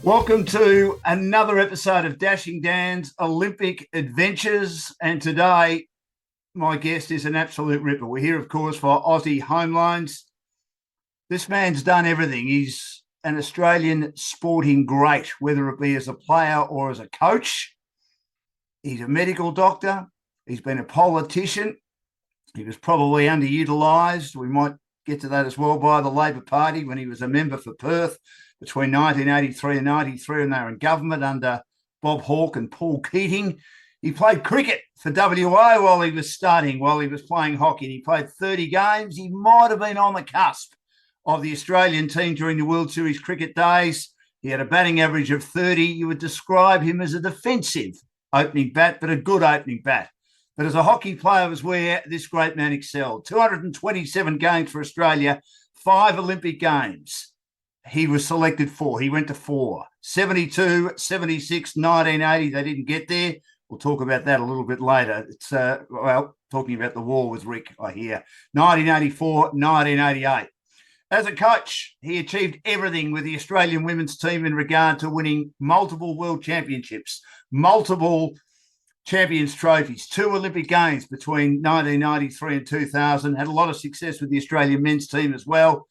Welcome to another episode of Dashing Dan's Olympic Adventures. And today, my guest is an absolute ripper. We're here, of course, for Aussie Home Loans. This man's done everything. He's an Australian sporting great, whether it be as a player or as a coach. He's a medical doctor. He's been a politician. He was probably underutilised. We might get to that as well by the Labor Party when he was a member for Perth between 1983 and 93, when they were in government under Bob Hawke and Paul Keating. He played cricket for WA while he was playing hockey. He played 30 games. He might have been on the cusp of the Australian team during the World Series cricket days. He had a batting average of 30. You would describe him as a defensive opening bat, but a good opening bat. But as a hockey player was where this great man excelled. 227 games for Australia, 5 Olympic Games. He was selected for. He went to 4. 72, 76, 1980. They didn't get there. We'll talk about that a little bit later. It's, talking about the war with Ric, I hear. 1984, 1988. As a coach, he achieved everything with the Australian women's team in regard to winning multiple world championships, multiple Champions trophies, 2 Olympic Games between 1993 and 2000. Had a lot of success with the Australian men's team as well.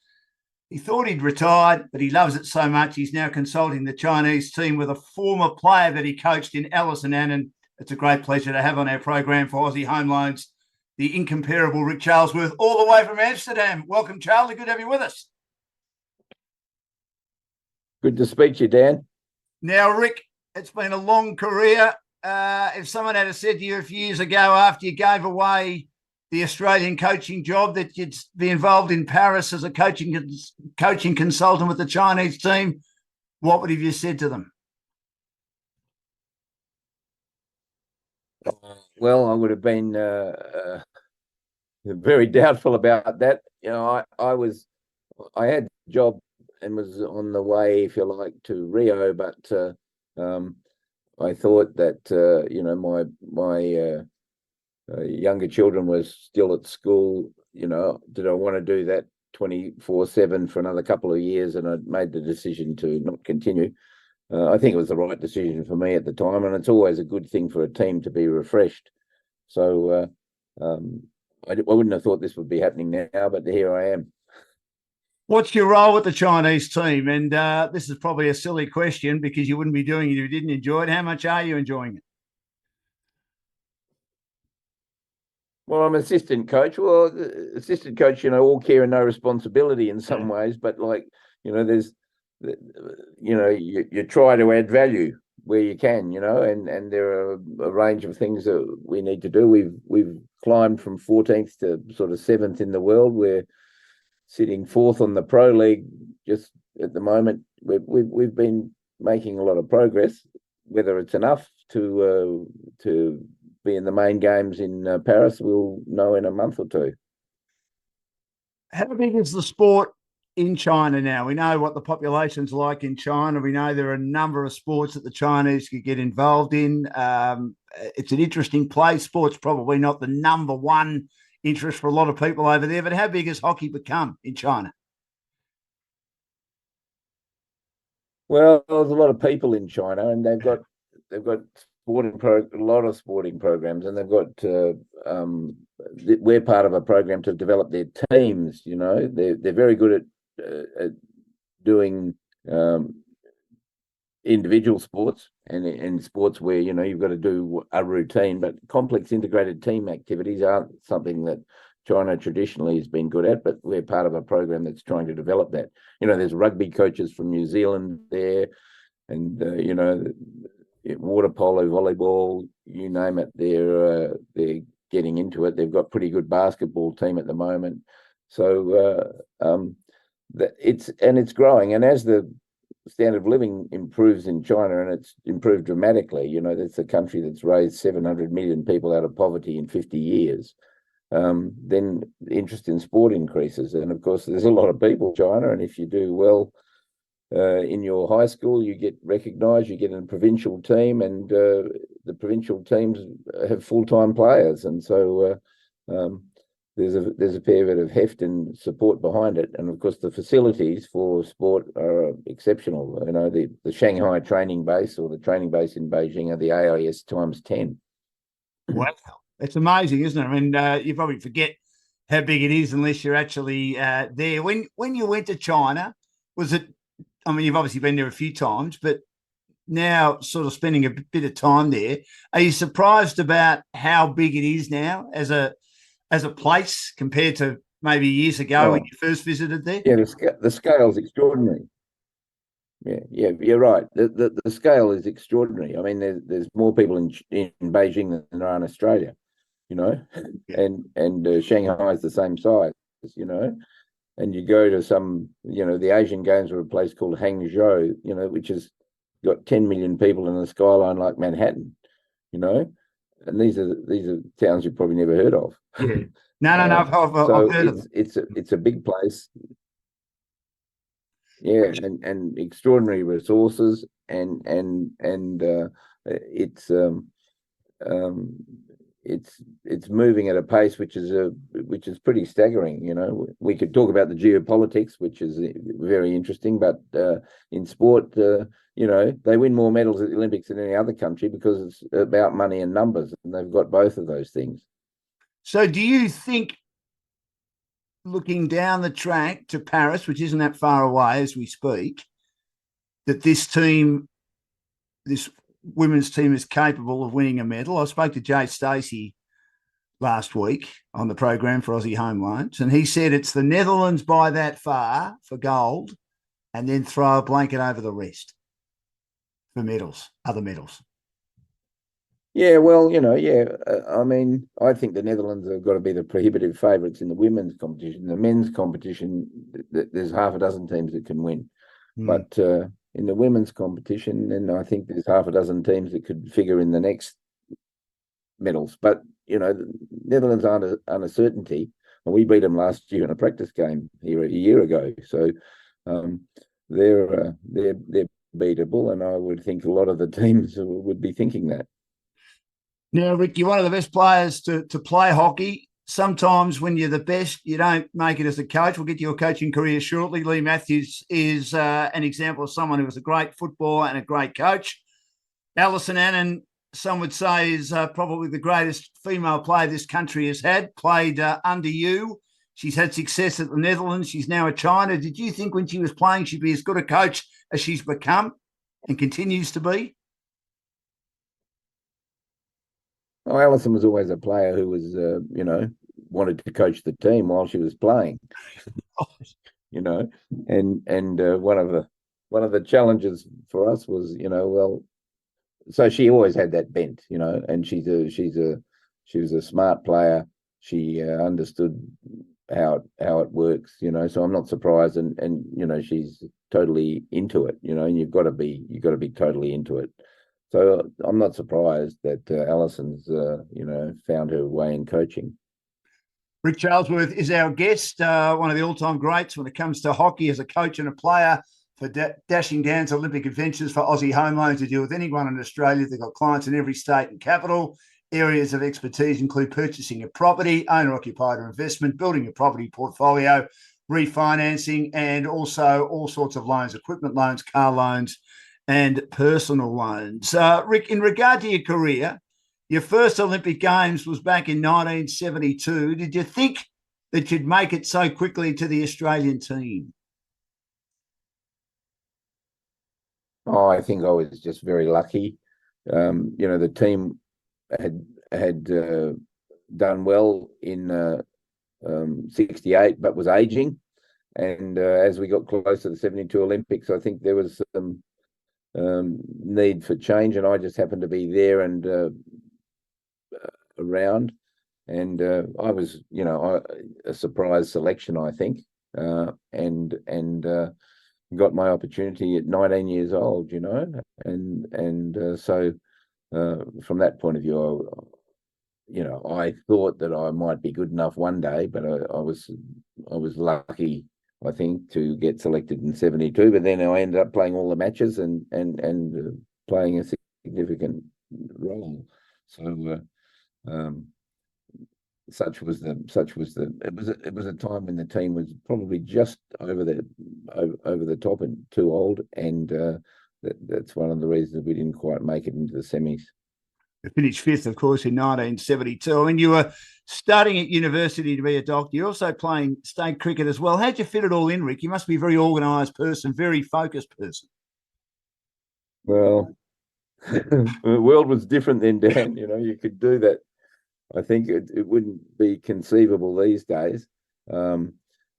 He thought he'd retired, but he loves it so much he's now consulting the Chinese team with a former player that he coached in Alison Annan. It's a great pleasure to have on our program for Aussie Home Loans, the incomparable Ric Charelsworth, all the way from Amsterdam. Welcome, Charlie. Good to have you with us. Good to speak to you, Dan. Now, Ric, it's been a long career. If someone had said to you a few years ago after you gave away the Australian coaching job that you'd be involved in Paris as a coaching consultant with the Chinese team, what would have you said to them? Well, I would have been very doubtful about that. You know, I had a job and was on the way, if you like, to Rio, but I thought that my younger children were still at school. You know, did I want to do that 24/7 for another couple of years? And I made the decision to not continue. I think it was the right decision for me at the time, and it's always a good thing for a team to be refreshed. So I wouldn't have thought this would be happening now, but here I am. What's your role with the Chinese team? And this is probably a silly question because you wouldn't be doing it if you didn't enjoy it. How much are you enjoying it? Well, I'm assistant coach. Well, assistant coach, all care and no responsibility in some ways, but you try to add value where you can, and there are a range of things that we need to do. We've climbed from 14th to sort of 7th in the world. We're sitting 4th on the Pro League just at the moment. We've been making a lot of progress. Whether it's enough to be in the main games in Paris, we'll know in a month or two. How big is the sport in China now? We know what the population's like in China. We know there are a number of sports that the Chinese could get involved in. It's an interesting place. Sport's probably not the number one interest for a lot of people over there, but how big has hockey become in China? Well, there's a lot of people in China, and they've got a lot of sporting programs, and they've got we're part of a program to develop their teams. They're very good at doing individual sports and sports where you've got to do a routine, but complex integrated team activities aren't something that China traditionally has been good at, but we're part of a program that's trying to develop that. There's rugby coaches from New Zealand there, and water polo, volleyball, you name it, they're getting into it. They've got pretty good basketball team at the moment, so it's growing. And as the standard of living improves in China, and it's improved dramatically, that's a country that's raised 700 million people out of poverty in 50 years. Then interest in sport increases, and of course, there's a lot of people in China, and if you do well in your high school, you get recognised, you get in a provincial team, and the provincial teams have full-time players, and so there's a fair bit of heft and support behind it, and of course the facilities for sport are exceptional. You know, the Shanghai training base or the training base in Beijing are the AIS times 10. Wow, it's amazing, isn't it? I mean, you probably forget how big it is unless you're actually there. When you went to China, was it? I mean, you've obviously been there a few times, but now sort of spending a bit of time there, are you surprised about how big it is now as a place compared to maybe years ago when you first visited there? Yeah, the scale's extraordinary. Yeah, you're right. The scale is extraordinary. I mean, there's more people in Beijing than there are in Australia, you know, Yeah. and Shanghai is the same size, you know. And you go to some, you know, the Asian Games were a place called Hangzhou, you know, which has got 10 million people in the skyline like Manhattan, you know. And these are towns you've probably never heard of. Yeah. No. I've So heard of them. it's a big place. Yeah, and extraordinary resources, and it's it's moving at a pace which is pretty staggering. You know, we could talk about the geopolitics, which is very interesting, but in sport, you know, they win more medals at the Olympics than any other country because it's about money and numbers, and they've got both of those things. So do you think, looking down the track to Paris, which isn't that far away as we speak, that this women's team is capable of winning a medal? I spoke to Jay Stacey last week on the program for Aussie Home Loans, and he said it's the Netherlands by that far for gold and then throw a blanket over the rest for medals, other medals. Yeah, well, you know, I mean, I think the Netherlands have got to be the prohibitive favourites in the women's competition. The men's competition, there's half a dozen teams that can win. But in the women's competition, then I think there's half a dozen teams that could figure in the next medals. But, you know, the Netherlands aren't a certainty. And we beat them last year in a practice game here a year ago. So they're beatable, and I would think a lot of the teams would be thinking that. Now, Rick, you're one of the best players to play hockey. Sometimes when you're the best, you don't make it as a coach. We'll get to your coaching career shortly. Lee Matthews is an example of someone who was a great footballer and a great coach. Alison Annan, some would say, is probably the greatest female player this country has had, played under you. She's had success at the Netherlands. She's now at China. Did you think when she was playing she'd be as good a coach as she's become and continues to be? Oh, Alison was always a player who was, you know, wanted to coach the team while she was playing. You know, and one of the challenges for us was, you know, well, so she always had that bent, you know, and she was a smart player. She understood how it works, you know. So I'm not surprised, and you know, she's totally into it, you know, and you've got to be totally into it. So I'm not surprised that Alison's, you know, found her way in coaching. Ric Charelsworth is our guest, one of the all-time greats when it comes to hockey as a coach and a player for Dashing Dan's Olympic Adventures for Aussie Home Loans to deal with anyone in Australia. They've got clients in every state and capital. Areas of expertise include purchasing a property, owner-occupied or investment, building a property portfolio, refinancing, and also all sorts of loans, equipment loans, car loans, and personal loans. Rick, in regard to your career, your first Olympic Games was back in 1972. Did you think that you'd make it so quickly to the Australian team? Oh, I think I was just very lucky. You know, the team had done well in 68, but was aging. And as we got close to the 72 Olympics, I think there was some need for change, and I just happened to be there and around, and I was, you know, a surprise selection, I think, and got my opportunity at 19 years old, you know, and so from that point of view, you know, I thought that I might be good enough one day, but I was lucky, I think, to get selected in 72, but then I ended up playing all the matches and playing a significant role. So it was a time when the team was probably just over the top and too old, and that's one of the reasons we didn't quite make it into the semis. You finished fifth, of course, in 1972. I mean, you were studying at university to be a doctor. You're also playing state cricket as well. How'd you fit it all in, Rick? You must be a very organised person, very focused person. Well, the world was different then, Dan. You could do that. I think it wouldn't be conceivable these days.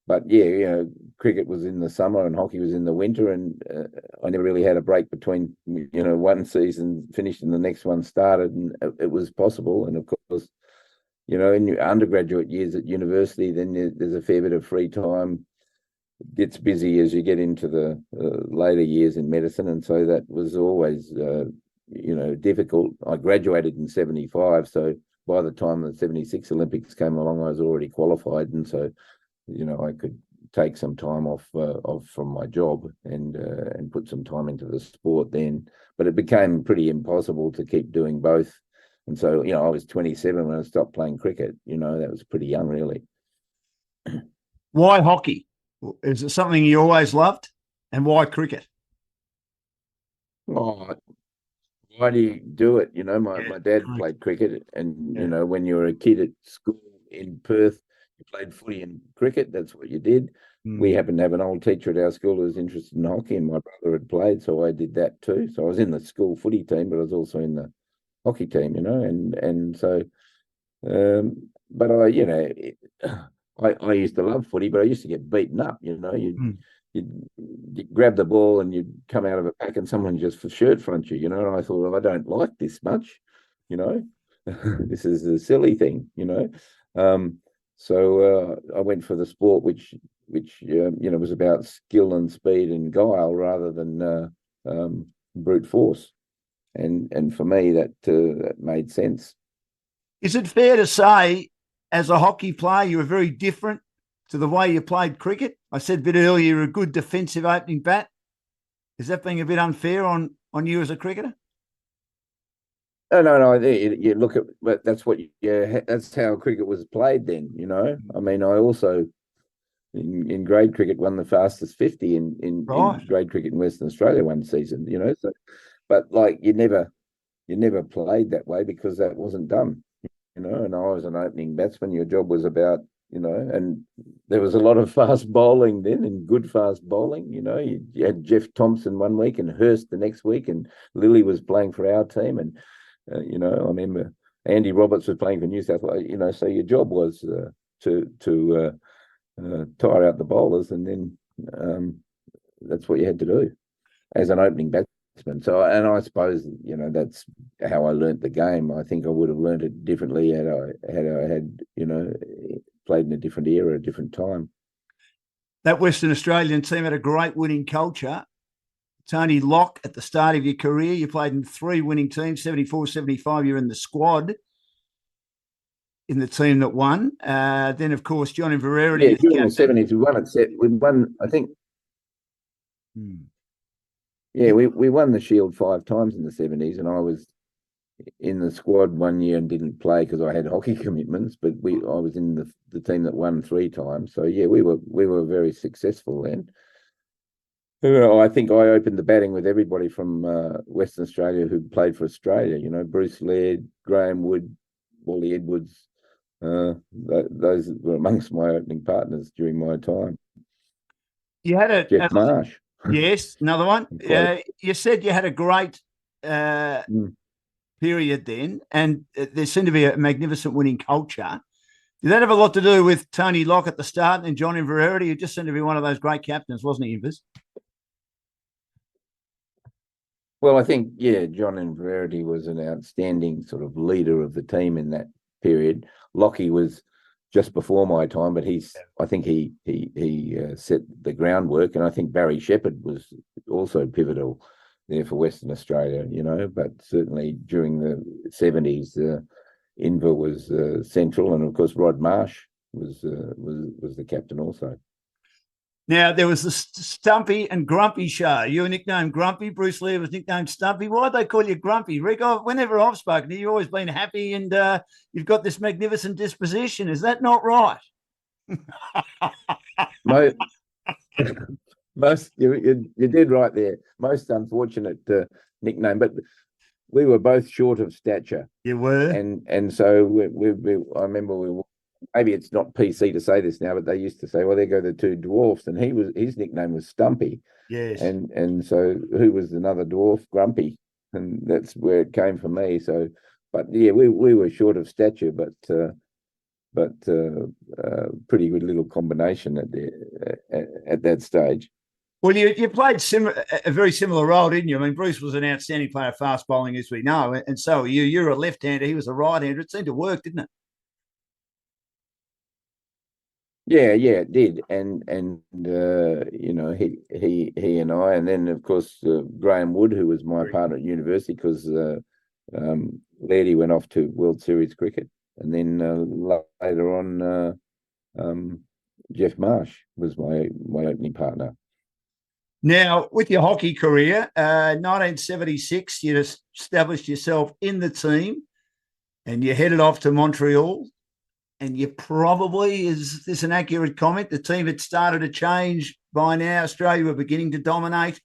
But yeah, cricket was in the summer and hockey was in the winter, and I never really had a break between, one season finished and the next one started, and it was possible. And of course, in your undergraduate years at university, then there's a fair bit of free time. It gets busy as you get into the later years in medicine, and so that was always, difficult. I graduated in 1975, so by the time the 1976 Olympics came along, I was already qualified, and so I could take some time off from my job and put some time into the sport then. But it became pretty impossible to keep doing both. And so, I was 27 when I stopped playing cricket. That was pretty young, really. Why hockey? Is it something you always loved? And why cricket? Oh, why do you do it? My dad played cricket, and, when you were a kid at school in Perth, you played footy and cricket. That's what you did. We happened to have an old teacher at our school who was interested in hockey, and my brother had played, so I did that too. So I was in the school footy team, but I was also in the hockey team, and so, but I used to love footy, but I used to get beaten up. You'd grab the ball and you'd come out of a pack and someone just for shirt front you, and I thought, well, I don't like this much, this is a silly thing, So I went for the sport, which was about skill and speed and guile rather than brute force, and for me that made sense. Is it fair to say, as a hockey player, you were very different to the way you played cricket? I said a bit earlier, you're a good defensive opening bat. Is that being a bit unfair on you as a cricketer? No. You look at, but that's that's how cricket was played then. I mean, I also in grade cricket won the fastest 50 in grade cricket in Western Australia one season. So, but like you never played that way because that wasn't done. And I was an opening batsman. Your job was about, and there was a lot of fast bowling then, and good fast bowling. You had Jeff Thompson one week and Hurst the next week, and Lilly was playing for our team, and I remember Andy Roberts was playing for New South Wales. So your job was to tire out the bowlers, and then that's what you had to do as an opening batsman. So, and I suppose that's how I learnt the game. I think I would have learnt it differently had I had played in a different era, a different time. That Western Australian team had a great winning culture. Tony Locke, at the start of your career, you played in 3 winning teams, 74, 75, you're in the squad, in the team that won. Then, of course, John Inverarity. Yeah, during the 70s, we won, I think. Yeah, we won the Shield 5 times in the 70s, and I was in the squad one year and didn't play because I had hockey commitments, but I was in the team that won 3 times. So yeah, we were very successful then. I think I opened the batting with everybody from Western Australia who played for Australia. Bruce Laird, Graham Wood, Wally Edwards. Those were amongst my opening partners during my time. You had Jeff Marsh. Yes, another one. You said you had a great period then, and there seemed to be a magnificent winning culture. Did that have a lot to do with Tony Locke at the start and John Inverarity, who just seemed to be one of those great captains, wasn't he, Invers? Well, I think, John Inverarity was an outstanding sort of leader of the team in that period. Lockie was just before my time, but I think he set the groundwork, and I think Barry Shepherd was also pivotal there for Western Australia, but certainly during the 70s, Inver was central, and of course Rod Marsh was the captain also. Now, there was the Stumpy and Grumpy show. You were nicknamed Grumpy. Bruce Lee was nicknamed Stumpy. Why'd they call you Grumpy, Rick? Whenever I've spoken to you, you've always been happy and you've got this magnificent disposition. Is that not right? Most, most you did right there. Most unfortunate nickname, but we were both short of stature. You were, and so I remember maybe it's not PC to say this now, but they used to say, well, there go the two dwarfs, and his nickname was Stumpy. Yes. And so who was another dwarf? Grumpy, and that's where it came for me. So, but yeah, we were short of stature, but pretty good little combination at that stage. Well, you played a very similar role, didn't you? I mean, Bruce was an outstanding player of fast bowling, as we know, and so you're a left-hander. He was a right-hander. It seemed to work, didn't it? Yeah, it did, and you know, he and I, and then of course Graham Wood, who was my partner at university, because Lairdy went off to World Series cricket, and then later on Jeff Marsh was my opening partner. Now, with your hockey career, 1976, you established yourself in the team, and you headed off to Montreal. And you probably, is this an accurate comment? The team had started to change by now. Australia were beginning to dominate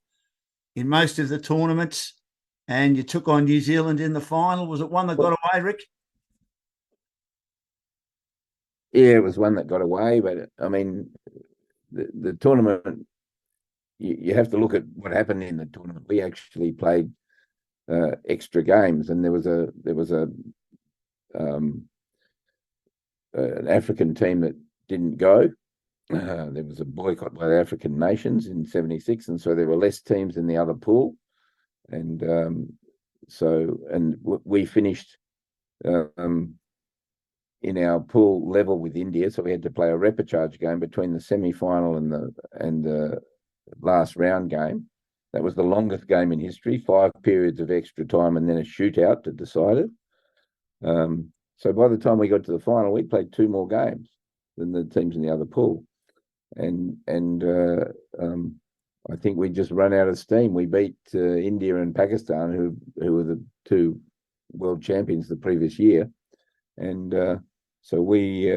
in most of the tournaments, and you took on New Zealand in the final. Was it one that got away, Rick? Yeah, it was one that got away, but I mean, the tournament, you have to look at what happened in the tournament. We actually played extra games, and there was an African team that didn't go. There was a boycott by the African nations in '76, and so there were less teams in the other pool, and we finished in our pool level with India, so we had to play a repechage game between the semi-final and the last round game. That was the longest game in history, 5 periods of extra time and then a shootout to decide it. So by the time we got to the final, we played 2 more games than the teams in the other pool, and I think we just run out of steam. We beat India and Pakistan, who were the 2 world champions the previous year, and so we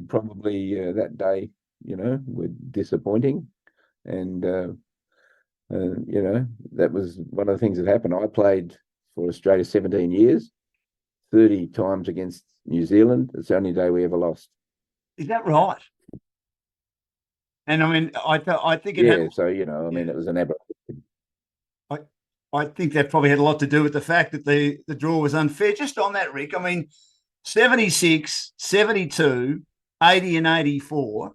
probably that day, you know, were disappointing, and you know, that was one of the things that happened. I played for Australia 17 years, 30 times against New Zealand. It's the only day we ever lost. Is that right? And I mean, I think it had, so, you know, I mean, it was an aberration. I think that probably had a lot to do with the fact that the draw was unfair. Just on that, Rick, I mean, 76, 72, 80 and 84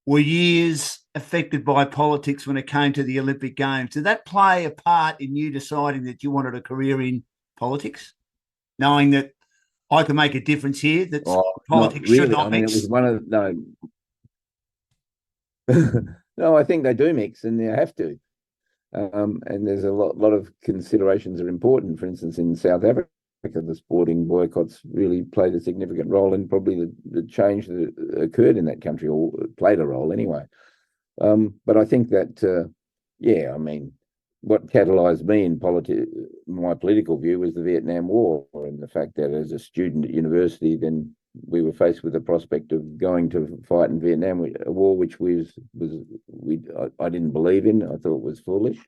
were years affected by politics when it came to the Olympic Games. Did that play a part in you deciding that you wanted a career in politics, knowing that I can make a difference here, that politics really should not mix? It was one of no, I think they do mix, and they have to. And there's a lot of considerations that are important. For instance, in South Africa, the sporting boycotts really played a significant role in probably the change that occurred in that country, or played a role anyway. But I think that, I mean, what catalyzed me in my political view was the Vietnam War, and the fact that as a student at university, then we were faced with the prospect of going to fight in Vietnam, a war which I didn't believe in. I thought it was foolish,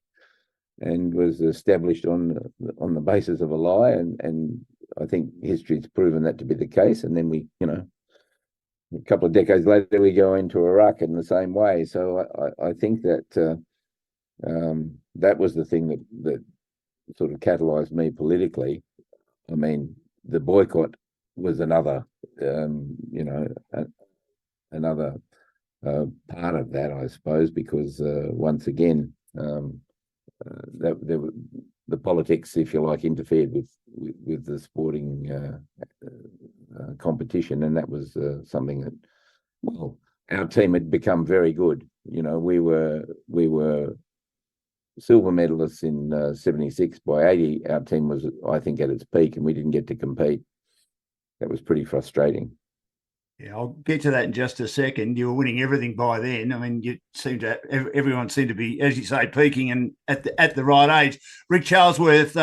and was established on the basis of a lie, and I think history's proven that to be the case. And then we, you know, a couple of decades later, we go into Iraq in the same way. So I think that that was the thing that sort of catalyzed me politically. I mean, the boycott was another, another part of that, I suppose, because once again, the politics, if you like, interfered with the sporting competition, and that was something that, well, our team had become very good. You know, we were silver medalists in 76. By 80, our team was, I think, at its peak, and we didn't get to compete. That was pretty frustrating. Yeah, I'll get to that in just a second. You were winning everything by then. I mean, you seem to everyone seemed to be, as you say, peaking and at the right age. Ric Charelsworth,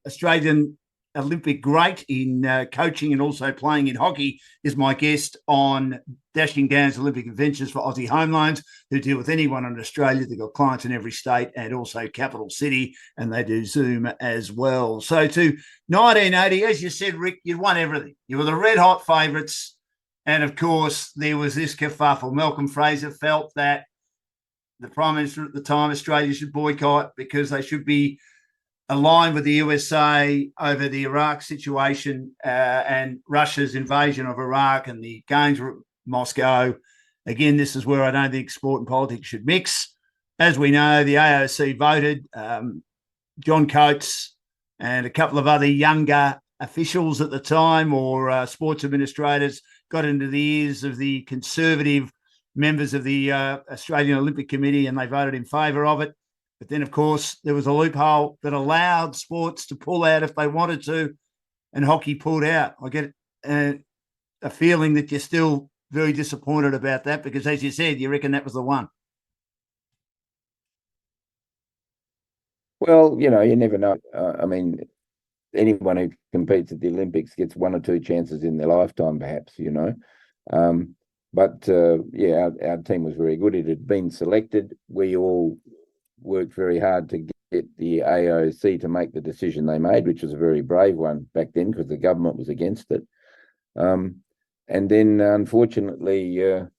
Australian Olympic great in coaching and also playing in hockey, is my guest on Dashing Down's Olympic Adventures for Aussie Home Loans, who deal with anyone in Australia. They've got clients in every state and also capital city, and they do Zoom as well. So to 1980, as you said, Rick, you won everything. You were the red hot favourites. And of course, there was this kerfuffle. Malcolm Fraser felt that the Prime Minister at the time, Australia should boycott because they should be aligned with the USA over the Iraq situation and Russia's invasion of Iraq and the gains of Moscow. Again, this is where I don't think sport and politics should mix. As we know, the AOC voted. John Coates and a couple of other younger officials at the time or sports administrators got into the ears of the conservative members of the Australian Olympic Committee and they voted in favour of it. But then, of course, there was a loophole that allowed sports to pull out if they wanted to, and hockey pulled out. I get a feeling that you're still very disappointed about that because, as you said, you reckon that was the one. Well, you never know. I mean, anyone who competes at the Olympics gets one or two chances in their lifetime, perhaps, But our team was very good. It had been selected. We all worked very hard to get the AOC to make the decision they made, which was a very brave one back then because the government was against it. And then, unfortunately, the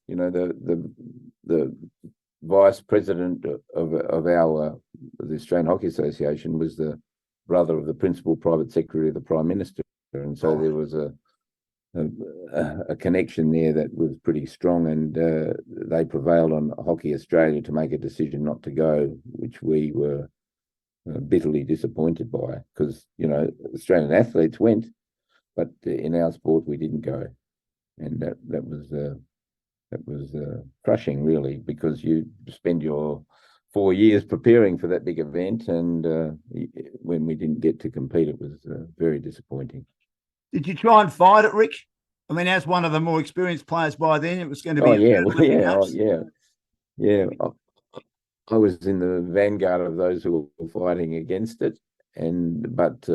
vice president of the Australian Hockey Association was the brother of the principal private secretary of the Prime Minister, and so there was a connection there that was pretty strong, and they prevailed on Hockey Australia to make a decision not to go, which we were bitterly disappointed by because Australian athletes went, but in our sport we didn't go, and that was crushing really because you spend your 4 years preparing for that big event, and when we didn't get to compete, it was very disappointing. Did you try and fight it, Rick? I mean, as one of the more experienced players by then, it was going to be. Yeah. I was in the vanguard of those who were fighting against it, but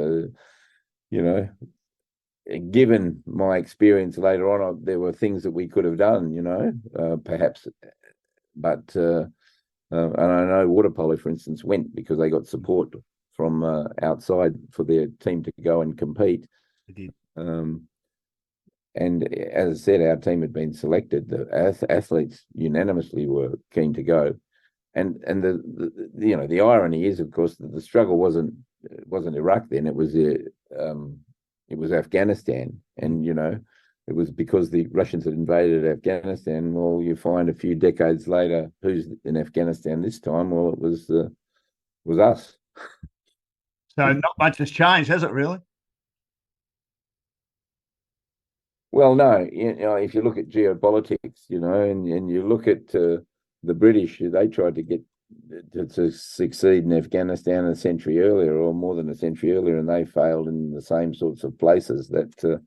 given my experience later on, there were things that we could have done, perhaps, but. And I know water polo, for instance, went because they got support from outside for their team to go and compete. They did. And as I said, our team had been selected. The athletes unanimously were keen to go. And the irony is, of course, that the struggle wasn't Iraq then. It was Afghanistan, and it was because the Russians had invaded Afghanistan. Well, you find a few decades later, who's in Afghanistan this time? Well, it was us. So not much has changed, has it really? Well, no. If you look at geopolitics, and you look at the British, they tried to get to succeed in Afghanistan a century earlier, or more than a century earlier, and they failed in the same sorts of places that.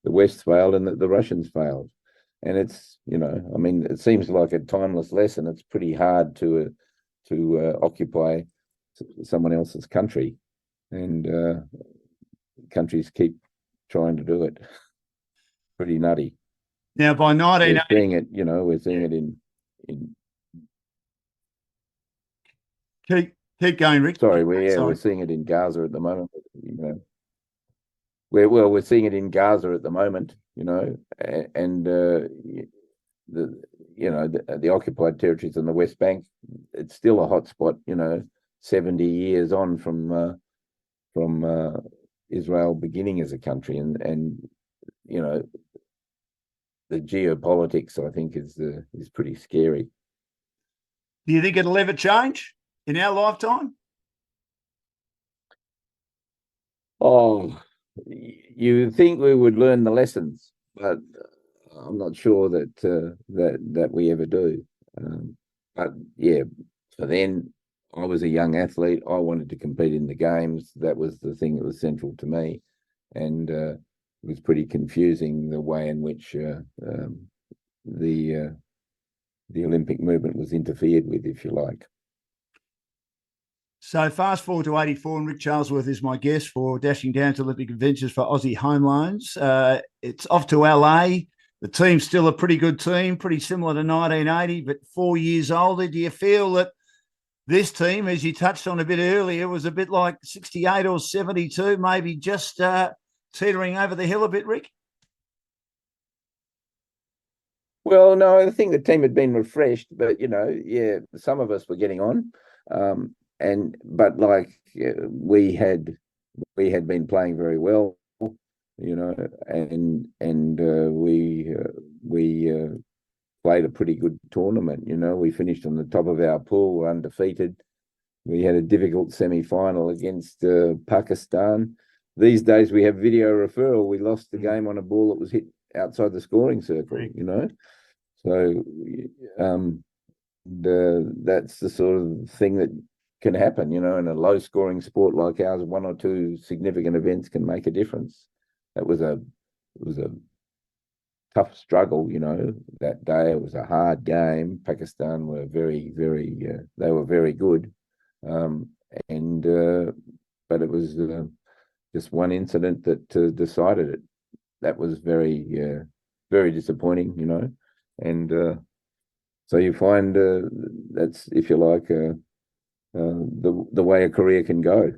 The West failed and the Russians failed. And it's, it seems like a timeless lesson. It's pretty hard to occupy someone else's country, and countries keep trying to do it. Pretty nutty. Now, by 1980... We're seeing it, we're seeing it in... Keep going, Rick. Sorry, we're seeing it in Gaza at the moment, We're seeing it in Gaza at the moment, and the occupied territories in the West Bank. It's still a hot spot, 70 years on from Israel beginning as a country, and the geopolitics, I think, is pretty scary. Do you think it'll ever change in our lifetime? Oh. You think we would learn the lessons, but I'm not sure that we ever do. But yeah, so then I was a young athlete. I wanted to compete in the games. That was the thing that was central to me. And was pretty confusing, the way in which the Olympic movement was interfered with, if you like. So fast forward to 84, and Ric Charelsworth is my guest for Dashing Down to Olympic Adventures for Aussie Home Loans. It's off to LA. The team's still a pretty good team, pretty similar to 1980, but 4 years older. Do you feel that this team, as you touched on a bit earlier, was a bit like 68 or 72, maybe just teetering over the hill a bit, Rick? Well, no, I think the team had been refreshed, but some of us were getting on. But we had been playing very well, and we played a pretty good tournament. We finished on the top of our pool, we're undefeated. We had a difficult semi-final against Pakistan. These days we have video referral. We lost the game on a ball that was hit outside the scoring circle. So that's the sort of thing that can happen, in a low scoring sport like ours. One or two significant events can make a difference. It was a tough struggle, that day. It was a hard game. Pakistan were very, very, they were very good. But it was just one incident that decided it. That was very, very disappointing, and so you find that's, if you like, the way a career can go.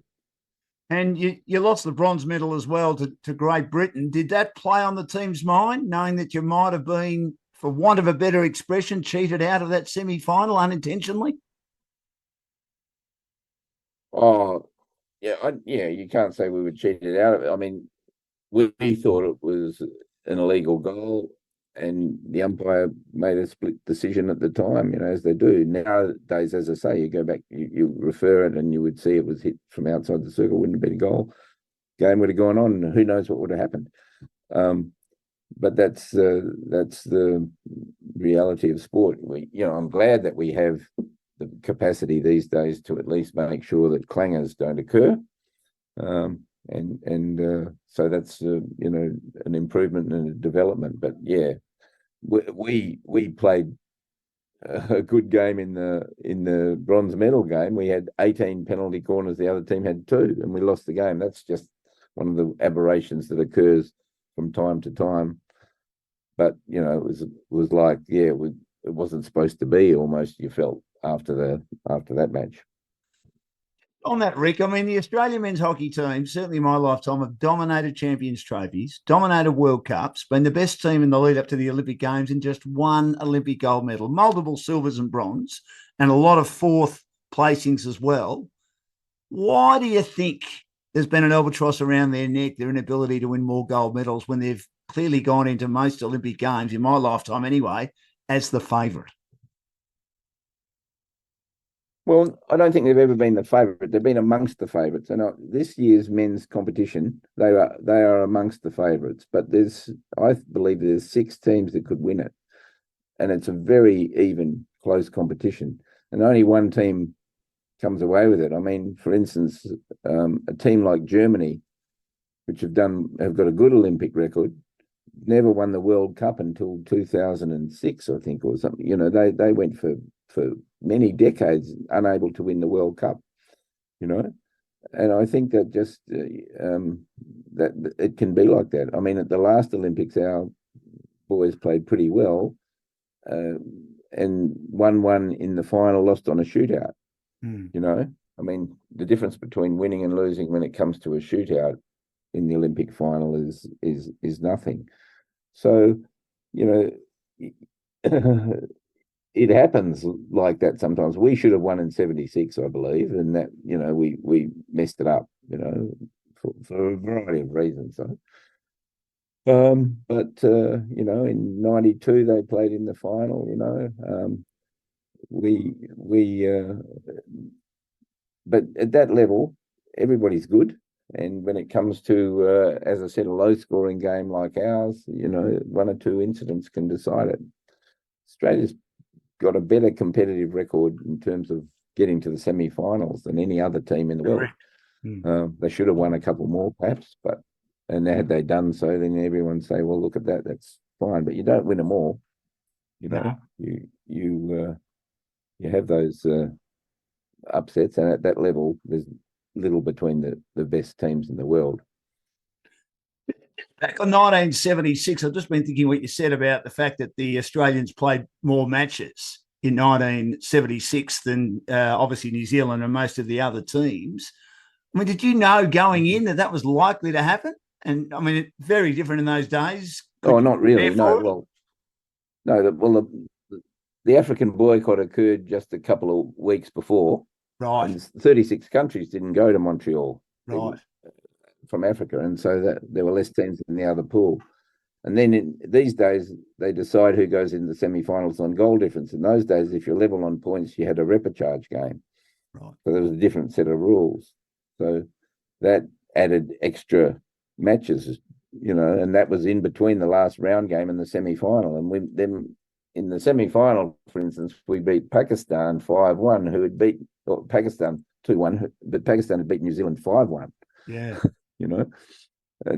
And you lost the bronze medal as well to Great Britain. Did that play on the team's mind, knowing that you might have been, for want of a better expression, cheated out of that semi-final unintentionally? Oh, yeah, you can't say we were cheated out of it. I mean, we thought it was an illegal goal, and the umpire made a split decision at the time, as they do. Nowadays, as I say, you go back, you refer it, and you would see it was hit from outside the circle, wouldn't have been a goal. Game would have gone on, and who knows what would have happened. But that's the reality of sport. I'm glad that we have the capacity these days to at least make sure that clangers don't occur. So that's an improvement and a development. But yeah, we played a good game in the bronze medal game. We had 18 penalty corners, the other team had 2, and we lost the game. That's just one of the aberrations that occurs from time to time. But it was like, it wasn't supposed to be, almost, you felt, after that match. On that, Rick, I mean, the Australian men's hockey team, certainly in my lifetime, have dominated Champions trophies, dominated World Cups, been the best team in the lead up to the Olympic Games, and just one Olympic gold medal, multiple silvers and bronze, and a lot of 4th placings as well. Why do you think there's been an albatross around their neck, their inability to win more gold medals, when they've clearly gone into most Olympic Games, in my lifetime anyway, as the favourite? Well, I don't think they've ever been the favourite. They've been amongst the favourites. And this year's men's competition, they are amongst the favourites. But I believe there's 6 teams that could win it, and it's a very even, close competition. And only one team comes away with it. I mean, for instance, a team like Germany, which have got a good Olympic record, never won the World Cup until 2006, I think, or something. They went for many decades unable to win the World Cup, and I think that just that it can be like that. I mean, at the last Olympics, our boys played pretty well, and won in the final, lost on a shootout. I mean, the difference between winning and losing when it comes to a shootout in the Olympic final is nothing. So, it happens like that sometimes. We should have won in 76, I believe, and that, we messed it up, for a variety of reasons. So, but in 92 they played in the final. But at that level, everybody's good. And when it comes to, as I said, a low-scoring game like ours, 1 or 2 incidents can decide it. Australia's got a better competitive record in terms of getting to the semi-finals than any other team in the world. They should have won a couple more, perhaps, but And had they done so, then everyone say, well, look at that, that's fine. But you don't win them all. You know, you have those upsets, and at that level, there's little between the best teams in the world. Back in 1976, I've just been thinking what you said about the fact that the Australians played more matches in 1976 than obviously New Zealand and most of the other teams. I mean, did you know going in that was likely to happen? And I mean, it's very different in those days. Not really. No, well, no. The African boycott occurred just a couple of weeks before. Right. And 36 countries didn't go to Montreal. Right. From Africa, and so that there were less teams in the other pool. And then these days, they decide who goes in the semi-finals on goal difference. In those days, if you're level on points, you had a repechage game. Right. So there was a different set of rules. So that added extra matches, and that was in between the last round game and the semi-final. And then in the semi-final, for instance, we beat Pakistan 5-1, who had beat Pakistan 2-1, but Pakistan had beat New Zealand 5-1. Yeah.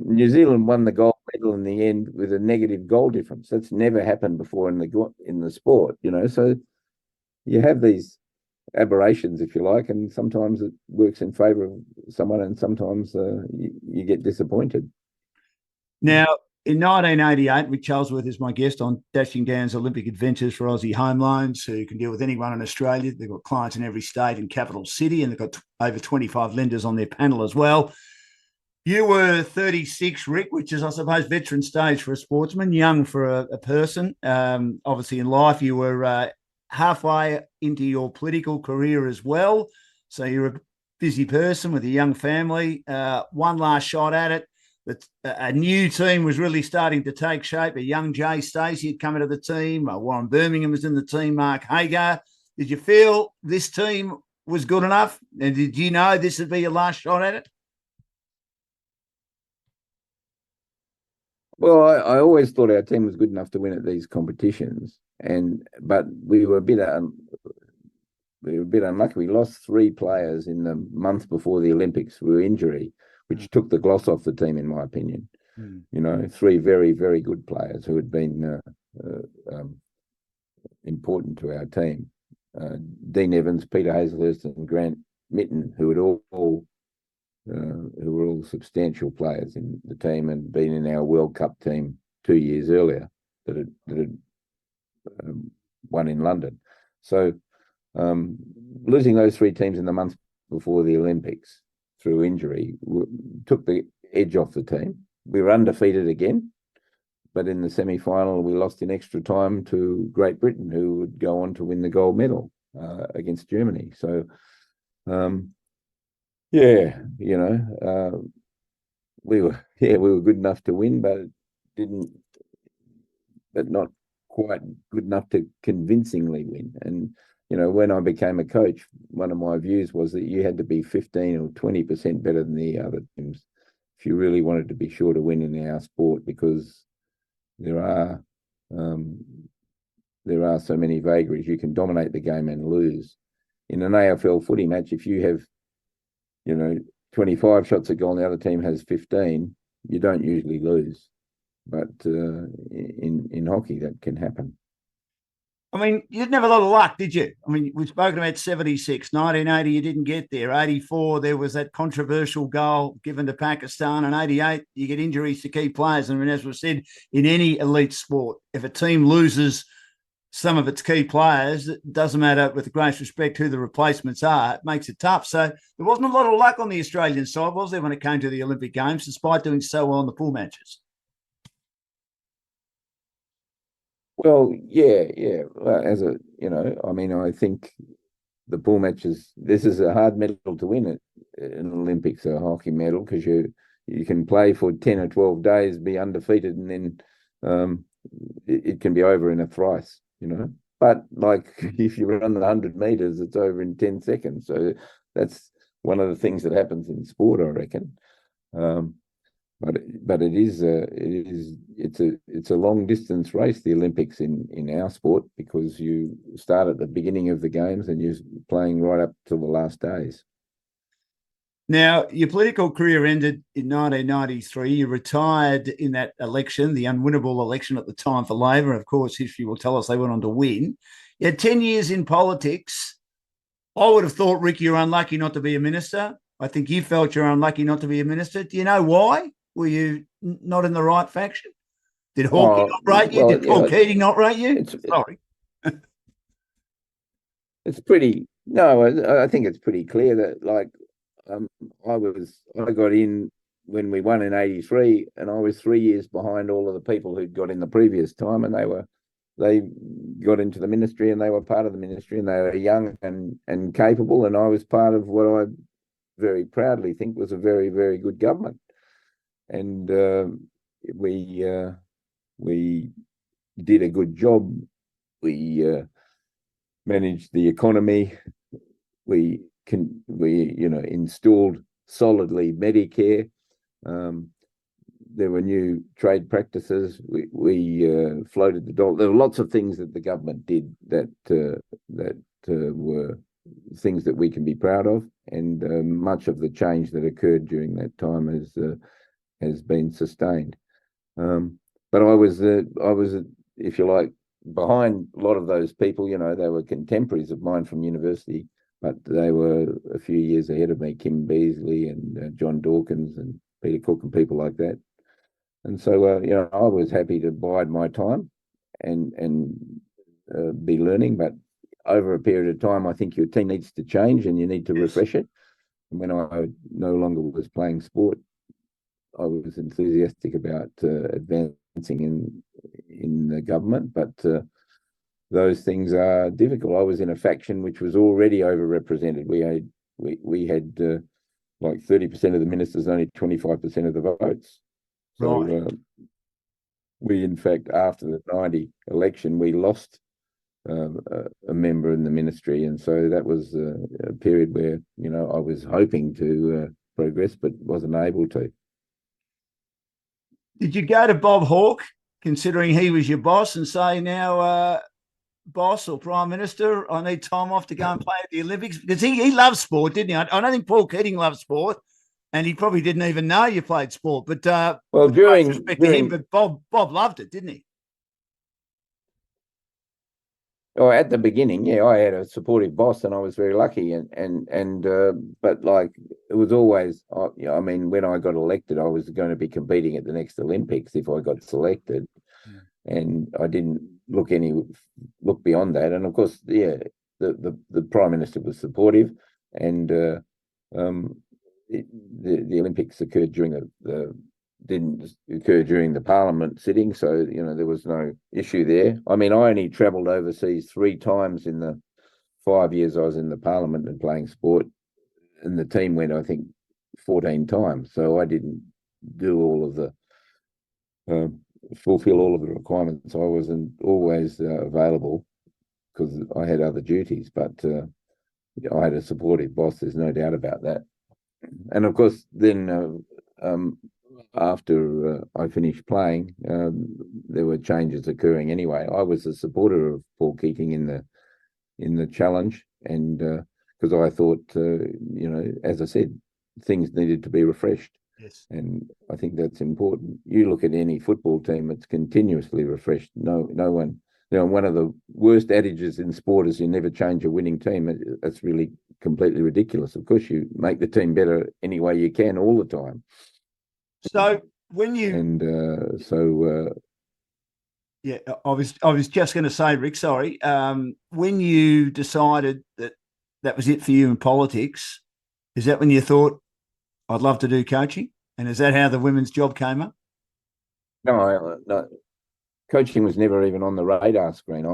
New Zealand won the gold medal in the end with a negative goal difference. That's never happened before in the sport. So you have these aberrations, if you like, and sometimes it works in favour of someone, and sometimes you get disappointed. Now, in 1988, Ric Charelsworth is my guest on Dashing Down's Olympic Adventures for Aussie Home Loans, who can deal with anyone in Australia. They've got clients in every state and capital city, and they've got over 25 lenders on their panel as well. You were 36, Rick, which is, I suppose, veteran stage for a sportsman, young for a person. Obviously, in life, you were halfway into your political career as well. So you're a busy person with a young family. One last shot at it. A new team was really starting to take shape. A young Jay Stacey had come into the team. Warren Birmingham was in the team. Mark Hagar. Did you feel this team was good enough? And did you know this would be your last shot at it? Well, I always thought our team was good enough to win at these competitions, but we were a bit unlucky. We lost 3 players in the month before the Olympics through injury, which took the gloss off the team, in my opinion. 3 very, very good players who had been important to our team. Dean Evans, Peter Hazlehurst, and Grant Mitten, who were all substantial players in the team and been in our World Cup team 2 years earlier that had won in London. So losing those 3 teams in the month before the Olympics through injury took the edge off the team. We were undefeated again, but in the semi-final we lost in extra time to Great Britain, who would go on to win the gold medal against Germany. So we were good enough to win, but not quite good enough to convincingly win. And when I became a coach, one of my views was that you had to be 15 or 20% better than the other teams if you really wanted to be sure to win in our sport, because there are so many vagaries. You can dominate the game and lose. In an AFL footy match, if you have 25 shots at goal and the other team has 15, you don't usually lose. But in hockey, that can happen. I mean, you didn't have a lot of luck, did you? I mean, we've spoken about 76, 1980, you didn't get there. 84, there was that controversial goal given to Pakistan. And 88, you get injuries to key players. I mean, as we've said, in any elite sport, if a team loses some of its key players, it doesn't matter, with the greatest respect, who the replacements are, it makes it tough. So there wasn't a lot of luck on the Australian side, was there, when it came to the Olympic Games, despite doing so well in the pool matches? Well, yeah. Well, I think the pool matches, this is a hard medal to win at an Olympics, a hockey medal, because you can play for 10 or 12 days, be undefeated, and then it can be over in a thrice, But like if you run the 100 meters, it's over in 10 seconds. So that's one of the things that happens in sport, I reckon. But it's a long distance race, the Olympics in our sport, because you start at the beginning of the games and you're playing right up till the last days. Now, your political career ended in 1993. You retired in that election, the unwinnable election at the time for Labor. Of course, history will tell us they went on to win. You had 10 years in politics. I would have thought, Rick, you're unlucky not to be a minister. I think you felt you're unlucky not to be a minister. Do you know why? Were you not in the right faction? Did Hawke not rate you? Did Paul Keating not rate you? Sorry. It's pretty. No, I think it's pretty clear that, like, I got in when we won in '83, and I was 3 years behind all of the people who'd got in the previous time, and they got into the ministry, and they were part of the ministry, and they were young and capable, and I was part of what I very proudly think was a very, very good government. And we did a good job. We managed the economy. We installed solidly Medicare. There were new trade practices. We floated the dollar. There were lots of things that the government did that were things that we can be proud of, and much of the change that occurred during that time has been sustained. But I was, if you like, behind a lot of those people. They were contemporaries of mine from university, but they were a few years ahead of me, Kim Beazley and John Dawkins and Peter Cook and people like that. And so, I was happy to bide my time and be learning. But over a period of time, I think your team needs to change and you need to refresh it. And when I no longer was playing sport, I was enthusiastic about advancing in the government, but those things are difficult. I was in a faction which was already overrepresented. We had like 30% of the ministers, only 25% of the votes. So right. We, in fact, after the '90 election, we lost a member in the ministry, and so that was a period where I was hoping to progress, but wasn't able to. Did you go to Bob Hawke, considering he was your boss, and say, now, boss or Prime Minister, I need time off to go and play at the Olympics? Because he loves sport, didn't he? I don't think Paul Keating loves sport, and he probably didn't even know you played sport. But during respect to him, but Bob loved it, didn't he? Oh, at the beginning, yeah, I had a supportive boss, and I was very lucky. But like, it was always, when I got elected, I was going to be competing at the next Olympics if I got selected, and I didn't look beyond that. And of course, yeah, the Prime Minister was supportive, and the Olympics occurred didn't occur during the Parliament sitting, so there was no issue there. I only travelled overseas 3 times in the 5 years I was in the Parliament and playing sport, and the team went, I think, 14 times. So I didn't do all of the fulfill all of the requirements. I wasn't always available because I had other duties, but I had a supportive boss. There's no doubt about that. And of course, then after I finished playing, there were changes occurring anyway. I was a supporter of Paul Keating in the challenge, and because I thought, as I said, things needed to be refreshed. Yes. And I think that's important. You look at any football team, it's continuously refreshed. No one, one of the worst adages in sport is you never change a winning team. That's really completely ridiculous. Of course, you make the team better any way you can all the time. So when you yeah, I was just going to say, Rick, sorry. When you decided that was it for you in politics, is that when you thought, I'd love to do coaching? And is that how the women's job came up? No. Coaching was never even on the radar screen.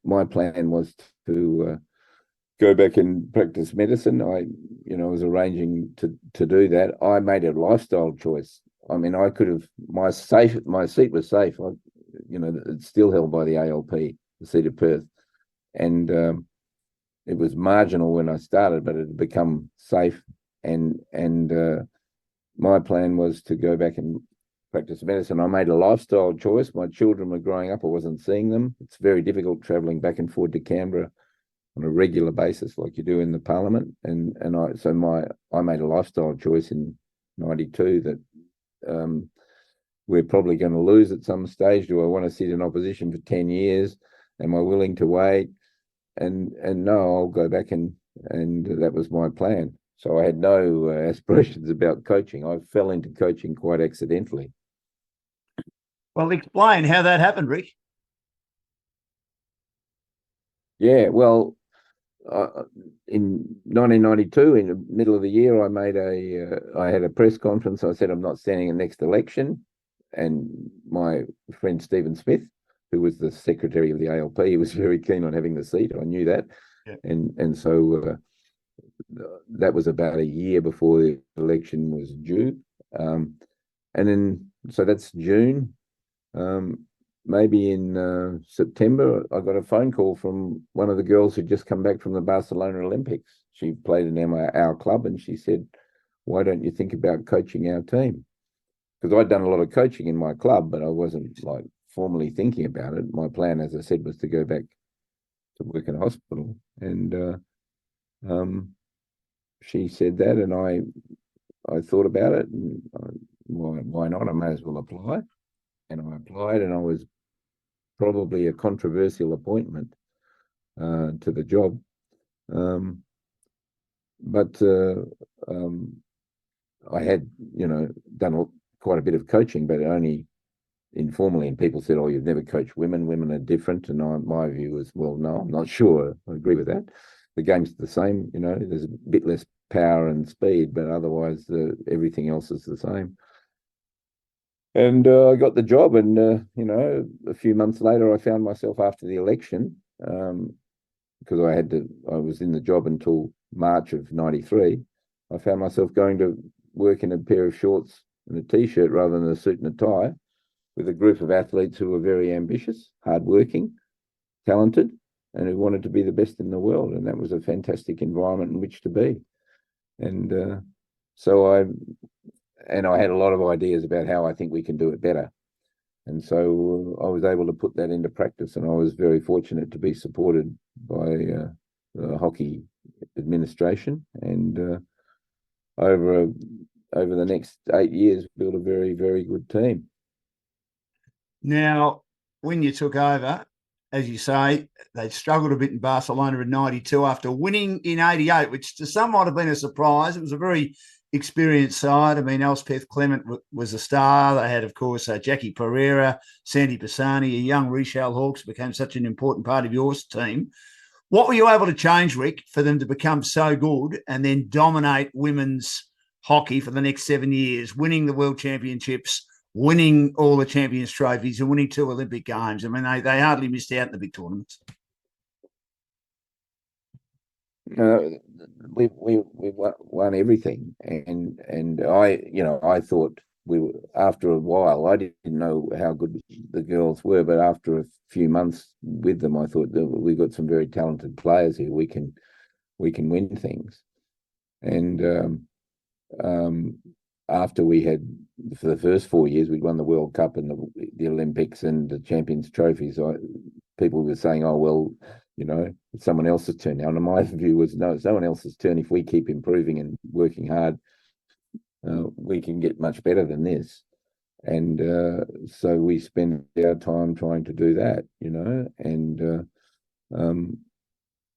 My plan was to go back and practice medicine. I was arranging to do that. I made a lifestyle choice. I could have, my seat was safe. It's still held by the ALP, the seat of Perth, and it was marginal when I started, but it had become safe. And my plan was to go back and practice medicine. I made a lifestyle choice. My children were growing up. I wasn't seeing them. It's very difficult travelling back and forth to Canberra on a regular basis, like you do in the parliament. And I made a lifestyle choice in '92 that we're probably going to lose at some stage. Do I want to sit in opposition for 10 years? Am I willing to wait? And no, I'll go back, and that was my plan. So I had no aspirations about coaching. I fell into coaching quite accidentally. Well, explain how that happened, Rick. Yeah, well, in 1992, in the middle of the year, I had a press conference. I said I'm not standing in the next election, and my friend Stephen Smith, who was the secretary of the ALP, he was very keen on having the seat. I knew that, yeah. And so that was about a year before the election was due, and then so that's June. Maybe in September, I got a phone call from one of the girls who'd just come back from the Barcelona Olympics. She played in our club, and she said, "Why don't you think about coaching our team?" Because I'd done a lot of coaching in my club, but I wasn't like formally thinking about it. My plan, as I said, was to go back to work in a hospital. And she said that, and I thought about it, and why not? I may as well apply. And I applied, and I was probably a controversial appointment to the job. But I had, done quite a bit of coaching, but only informally. And people said, "Oh, you've never coached women. Women are different." And my view was, well, no, I'm not sure. I agree with that. The game's the same, there's a bit less power and speed, but otherwise everything else is the same. And I got the job, and a few months later, I found myself after the election, because I was in the job until March of '93. I found myself going to work in a pair of shorts and a t-shirt rather than a suit and a tie, with a group of athletes who were very ambitious, hardworking, talented, and who wanted to be the best in the world. And that was a fantastic environment in which to be. And so I had a lot of ideas about how I think we can do it better. And so I was able to put that into practice, and I was very fortunate to be supported by the hockey administration. And over the next 8 years, built a very, very good team. Now, when you took over, as you say, they struggled a bit in Barcelona in '92 after winning in '88, which to some might have been a surprise. It was a very experienced side. I mean, Elspeth Clement was a star. They had, of course, Jackie Pereira, Sandy Pisani, a young Ric Charelsworth became such an important part of your team. What were you able to change, Rick, for them to become so good and then dominate women's hockey for the next 7 years, winning the World Championships, winning all the Champions trophies, and winning 2 Olympic games? I mean, they hardly missed out in the big tournaments. We won everything, and I thought after a while, I didn't know how good the girls were, but after a few months with them, I thought that we got some very talented players here. We can win things. And after we had, for the first 4 years, we'd won the World Cup and the Olympics and the Champions trophies. People were saying, "Oh, well, it's someone else's turn now." And my view was, no, it's no one else's turn. If we keep improving and working hard, we can get much better than this. And so we spend our time trying to do that, and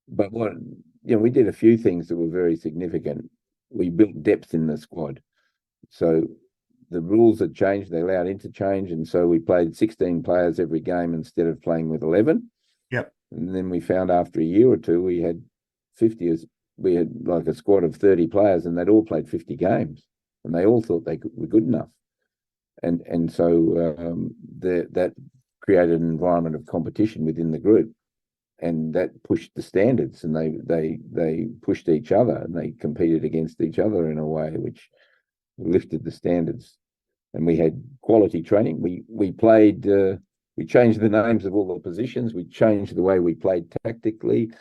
but we did a few things that were very significant. We built depth in the squad. So the rules had changed. They allowed interchange, and so we played 16 players every game instead of playing with 11. Yep. And then we found after a year or two, we had like a squad of 30 players, and they'd all played 50 games, and they all thought they were good enough. And so that created an environment of competition within the group, and that pushed the standards, and they pushed each other, and they competed against each other in a way which lifted the standards. And we had quality training. We played. We changed the names of all the positions. We changed the way we played tactically.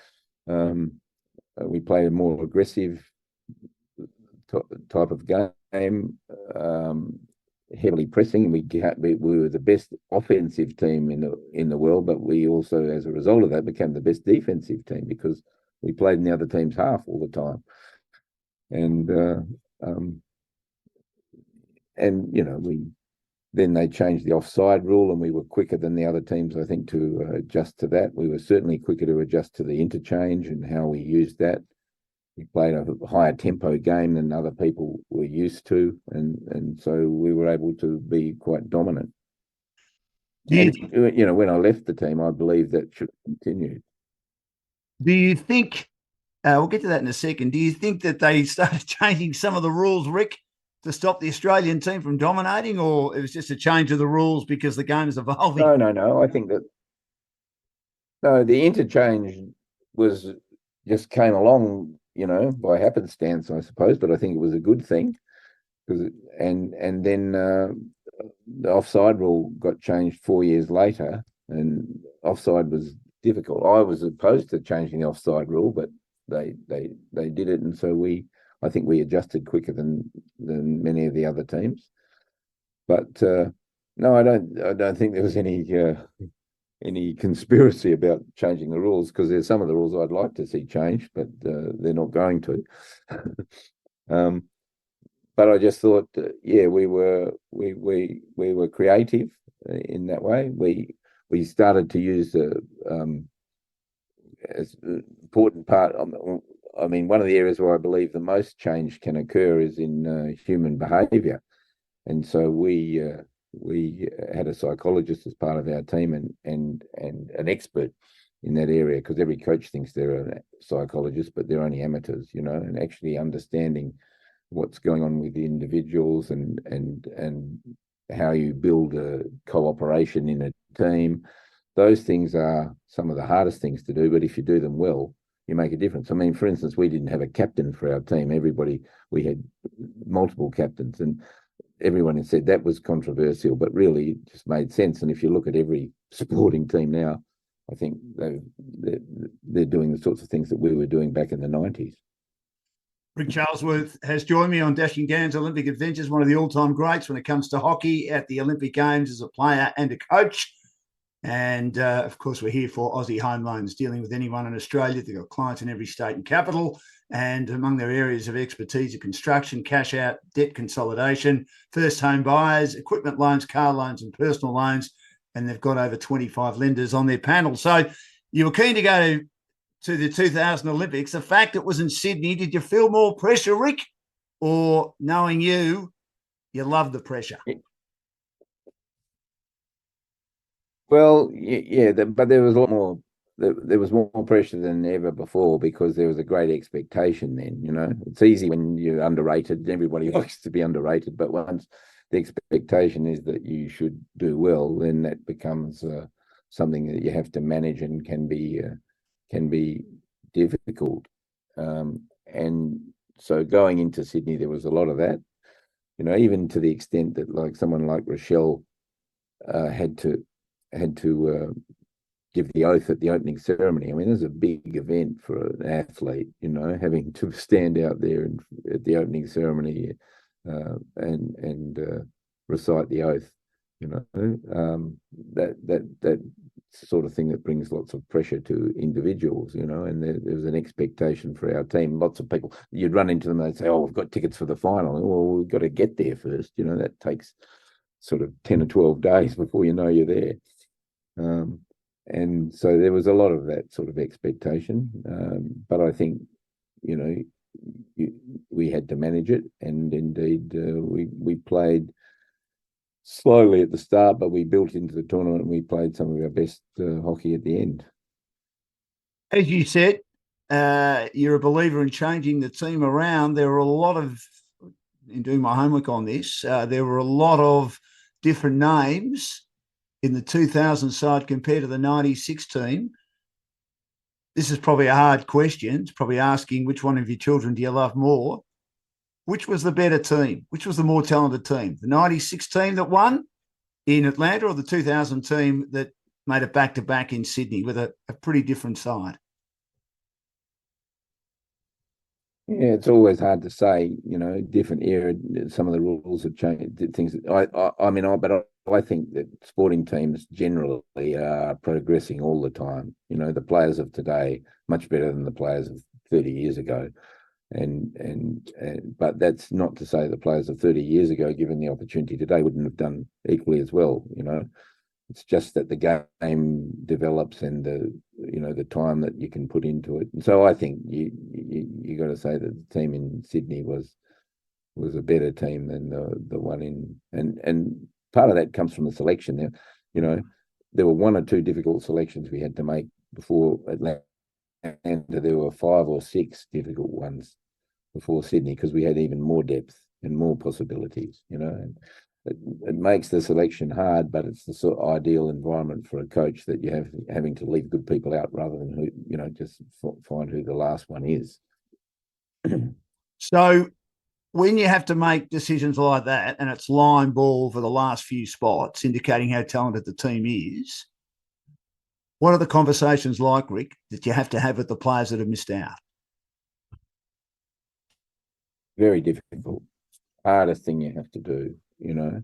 We played a more aggressive type of game, heavily pressing. We were the best offensive team in the world, but we also, as a result of that, became the best defensive team, because we played in the other team's half all the time. And then they changed the offside rule, and we were quicker than the other teams, I think, to adjust to that. We were certainly quicker to adjust to the interchange and how we used that. We played a higher tempo game than other people were used to, and so we were able to be quite dominant. And, when I left the team, I believe that should continue. Do you think, we'll get to that in a second, do you think that they started changing some of the rules, Rick, to stop the Australian team from dominating, or it was just a change of the rules because the game is evolving? No. I think that the interchange just came along, by happenstance, I suppose. But I think it was a good thing, and then the offside rule got changed 4 years later, and offside was difficult. I was opposed to changing the offside rule, but they did it, and so I think we adjusted quicker than many of the other teams. But no, I don't think there was any conspiracy about changing the rules, because there's some of the rules I'd like to see changed, but they're not going to. But I just thought, we were creative in that way. We started to use as important part. I mean, one of the areas where I believe the most change can occur is in human behaviour, and so we had a psychologist as part of our team and an expert in that area, because every coach thinks they're a psychologist, but they're only amateurs, and actually understanding what's going on with the individuals and how you build a cooperation in a team. Those things are some of the hardest things to do, but if you do them well, you make a difference. I mean, for instance, we didn't have a captain for our team. We had multiple captains, and everyone had said that was controversial, but really it just made sense. And if you look at every sporting team now, I think they're doing the sorts of things that we were doing back in the 90s. Ric Charelsworth has joined me on Dashing Dan's Olympic Adventures, one of the all-time greats when it comes to hockey at the Olympic Games as a player and a coach. And, of course, we're here for Aussie Home Loans, dealing with anyone in Australia. They've got clients in every state and capital. And among their areas of expertise are construction, cash out, debt consolidation, first home buyers, equipment loans, car loans and personal loans. And they've got over 25 lenders on their panel. So you were keen to go to the 2000 Olympics. The fact it was in Sydney, did you feel more pressure, Rick? Or knowing you loved the pressure? Well, but there was a lot more. There was more pressure than ever before, because there was a great expectation then. It's easy when you're underrated. Everybody likes to be underrated, but once the expectation is that you should do well, then that becomes something that you have to manage, and can be difficult. And so going into Sydney, there was a lot of that. Even to the extent that, like, someone like Rochelle had to give the oath at the opening ceremony. I mean, there's a big event for an athlete, having to stand out there at the opening ceremony and recite the oath. That sort of thing that brings lots of pressure to individuals, and there was an expectation for our team. Lots of people, you'd run into them and they'd say, "Oh, we've got tickets for the final." Well, we've got to get there first. That takes sort of 10 or 12 days before you know you're there. And so there was a lot of that sort of expectation. But I think, we had to manage it. And indeed, we played slowly at the start, but we built into the tournament, and we played some of our best hockey at the end. As you said, you're a believer in changing the team around. There were a lot of, in doing my homework on this, there were a lot of different names in the 2000 side compared to the 96 team. This is probably a hard question. It's probably asking, which one of your children do you love more? Which was the better team? Which was the more talented team? The 96 team that won in Atlanta, or the 2000 team that made it back-to-back in Sydney with a pretty different side? Yeah, it's always hard to say, different era, some of the rules have changed, things. I think that sporting teams generally are progressing all the time. The players of today much better than the players of 30 years ago. But that's not to say the players of 30 years ago, given the opportunity today, wouldn't have done equally as well. It's just that the game develops and the time that you can put into it. And so I think you got to say that the team in Sydney was a better team than the one in and part of that comes from the selection. There were one or two difficult selections we had to make before Atlanta. There were 5 or 6 difficult ones before Sydney because we had even more depth and more possibilities. And it makes the selection hard, but it's the sort of ideal environment for a coach that you have having to leave good people out rather than just find who the last one is. So when you have to make decisions like that, and it's line ball for the last few spots, indicating how talented the team is, what are the conversations like, Rick, that you have to have with the players that have missed out? Very difficult, hardest thing you have to do, and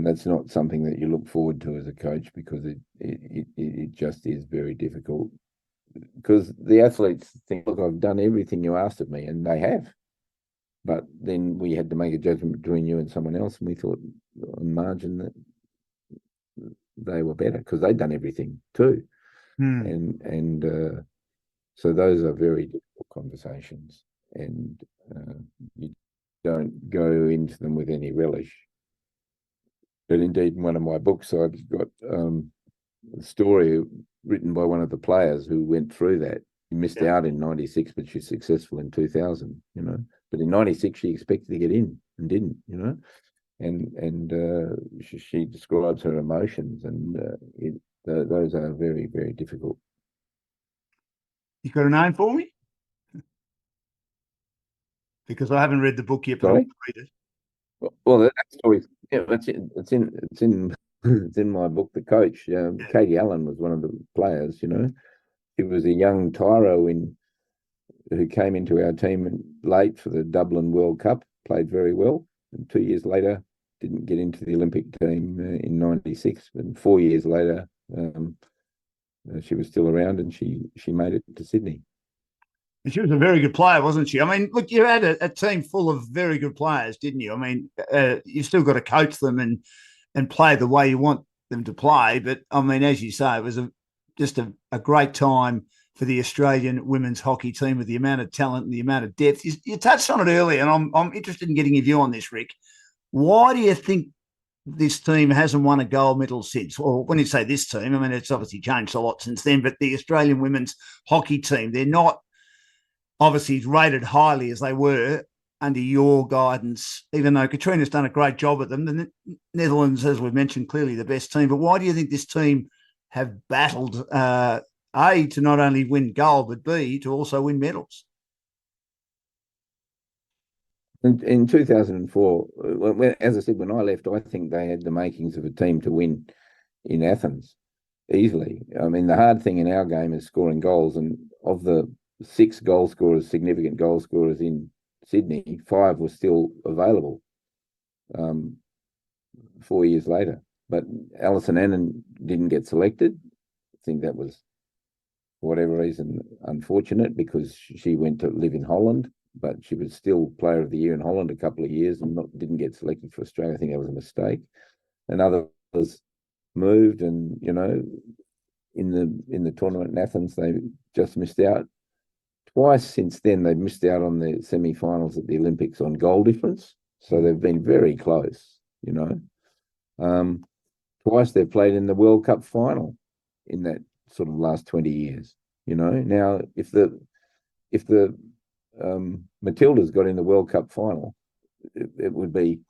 that's not something that you look forward to as a coach because it just is very difficult. Because the athletes think, look, I've done everything you asked of me, and they have. But then we had to make a judgment between you and someone else, and we thought on margin that they were better because they'd done everything too. So those are very difficult conversations, and you don't go into them with any relish. But indeed, in one of my books, I've got a story written by one of the players who went through that. She missed out in 96, but she's successful in 2000, But in 96, she expected to get in and didn't, And she describes her emotions, and those are very, very difficult. You got a name for me? Because I haven't read the book yet, but I'll read it. Well, that story, it's in it's in my book, The Coach. Katie Allen was one of the players. She was a young tyro who came into our team late for the Dublin World Cup, played very well, and 2 years later didn't get into the Olympic team in 96, and 4 years later she was still around, and she made it to Sydney. And she was a very good player, wasn't she? I mean, look, you had a team full of very good players, didn't you? I mean, you still got to coach them and play the way you want them to play. But, I mean, as you say, it was just a great time for the Australian women's hockey team with the amount of talent and the amount of depth. You touched on it earlier, and I'm interested in getting your view on this, Rick. Why do you think this team hasn't won a gold medal since? Or when you say this team, I mean, it's obviously changed a lot since then, but the Australian women's hockey team, they're not obviously rated highly as they were under your guidance, even though Katrina's done a great job at them. The Netherlands, as we've mentioned, clearly the best team. But why do you think this team have battled, A, to not only win gold, but B, to also win medals? In 2004, as I said, when I left, I think they had the makings of a team to win in Athens easily. I mean, the hard thing in our game is scoring goals, and of the 6 goal scorers, significant goal scorers in Sydney, 5 were still available 4 years later. But Alison Annan didn't get selected. I think that was, for whatever reason, unfortunate because she went to live in Holland, but she was still Player of the Year in Holland a couple of years and didn't get selected for Australia. I think that was a mistake. And others moved, and in the tournament in Athens, they just missed out. Twice since then, they've missed out on the semi-finals at the Olympics on goal difference. So they've been very close, Twice they've played in the World Cup final in that sort of last 20 years, Now, if the Matildas got in the World Cup final, it would be,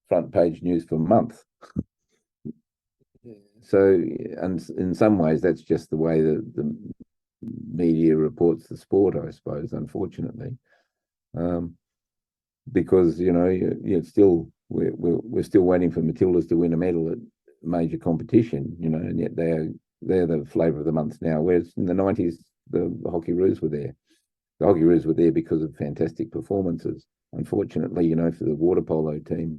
front page news for a month. So, and in some ways, that's just the way the media reports the sport, I suppose, unfortunately, because we're still waiting for Matildas to win a medal at major competition, and yet they're the flavour of the month now. Whereas in the 90s, the Hockeyroos were there. The Hockeyroos were there because of fantastic performances. Unfortunately, for the water polo team,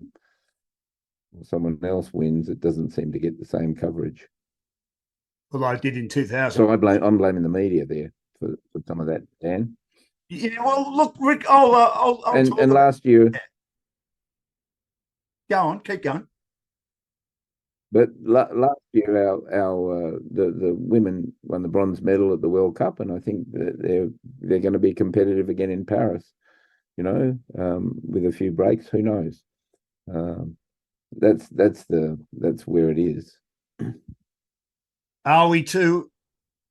someone else wins, it doesn't seem to get the same coverage. Well, I did in 2000. So I'm blaming the media there for some of that, Dan. Yeah, well, look, Rick, I'll and last year. Yeah. Go on, keep going. But last year, our the women won the bronze medal at the World Cup, and I think that they're going to be competitive again in Paris. With a few breaks, who knows? That's where it is. Are we too?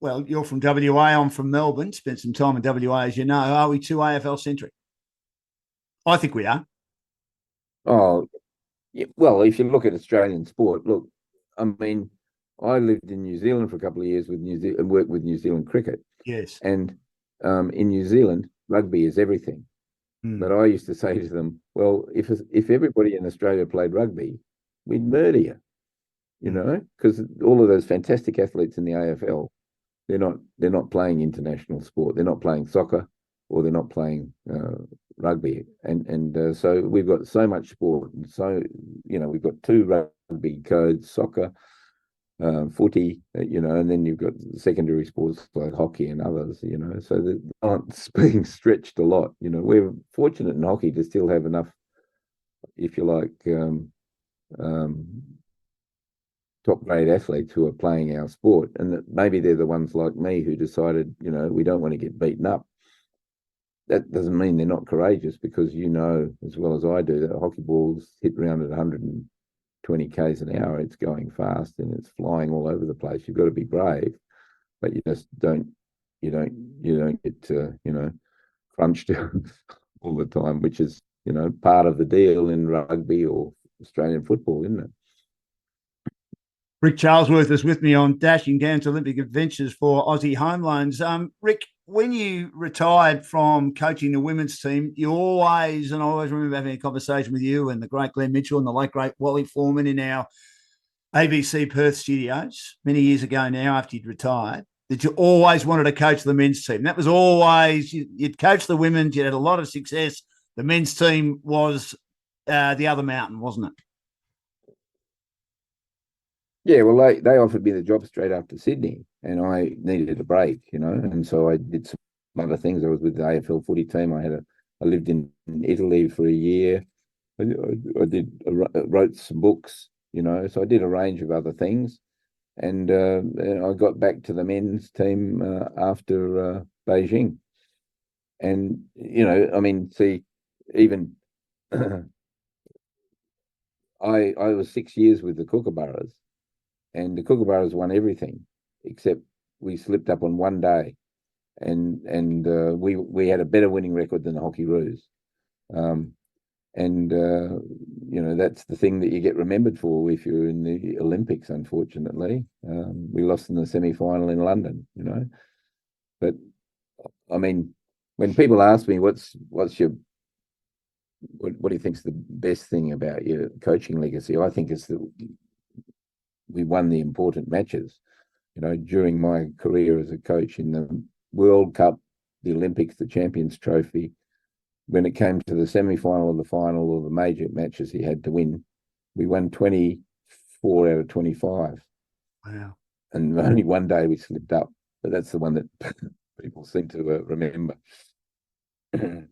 Well, you're from WA. I'm from Melbourne. Spent some time in WA, as you know. Are we too AFL centric? I think we are. Oh, yeah, well, if you look at Australian sport, look, I mean, I lived in New Zealand for a couple of years with New Zealand and worked with New Zealand cricket. Yes. And in New Zealand, rugby is everything. But I used to say to them, well, if everybody in Australia played rugby, we'd murder you, because all of those fantastic athletes in the AFL, they're not playing international sport. They're not playing soccer, or they're not playing rugby. And so we've got so much sport. And so, we've got 2 rugby codes, soccer, footy, and then you've got secondary sports like hockey and others, so that aren't being stretched a lot. We're fortunate in hockey to still have enough, if you like, top grade athletes who are playing our sport, and that maybe they're the ones like me who decided, we don't want to get beaten up. That doesn't mean they're not courageous, because as well as I do that hockey balls hit around at 120 k's an hour. It's going fast and it's flying all over the place. You've got to be brave, but you just don't get crunched all the time, which is part of the deal in rugby or Australian football, isn't it? Ric Charelsworth is with me on Dashing Down's Olympic Adventures for Aussie Home Loans. Rick, when you retired from coaching the women's team, I always remember having a conversation with you and the great Glenn Mitchell and the late great Wally Foreman in our ABC Perth studios many years ago now, after you'd retired, that you always wanted to coach the men's team. That was always, you'd coach the women's, you had a lot of success. The men's team was the other mountain, wasn't it? Yeah, well, they offered me the job straight after Sydney, and I needed a break, and so I did some other things. I was with the AFL footy team. I lived in Italy for a year. I wrote some books, so I did a range of other things, and I got back to the men's team after Beijing, and even I was 6 years with the Kookaburras. And the Kookaburras won everything, except we slipped up on one day, and we had a better winning record than the Hockeyroos, that's the thing that you get remembered for if you're in the Olympics. Unfortunately, we lost in the semi-final in London, But I mean, when people ask me what do you think's the best thing about your coaching legacy, I think it's that we won the important matches, during my career as a coach, in the World Cup, the Olympics, the Champions Trophy. When it came to the semi-final or the final or the major matches he had to win, we won 24 out of 25. Wow. And only one day we slipped up, but that's the one that people seem to remember. Can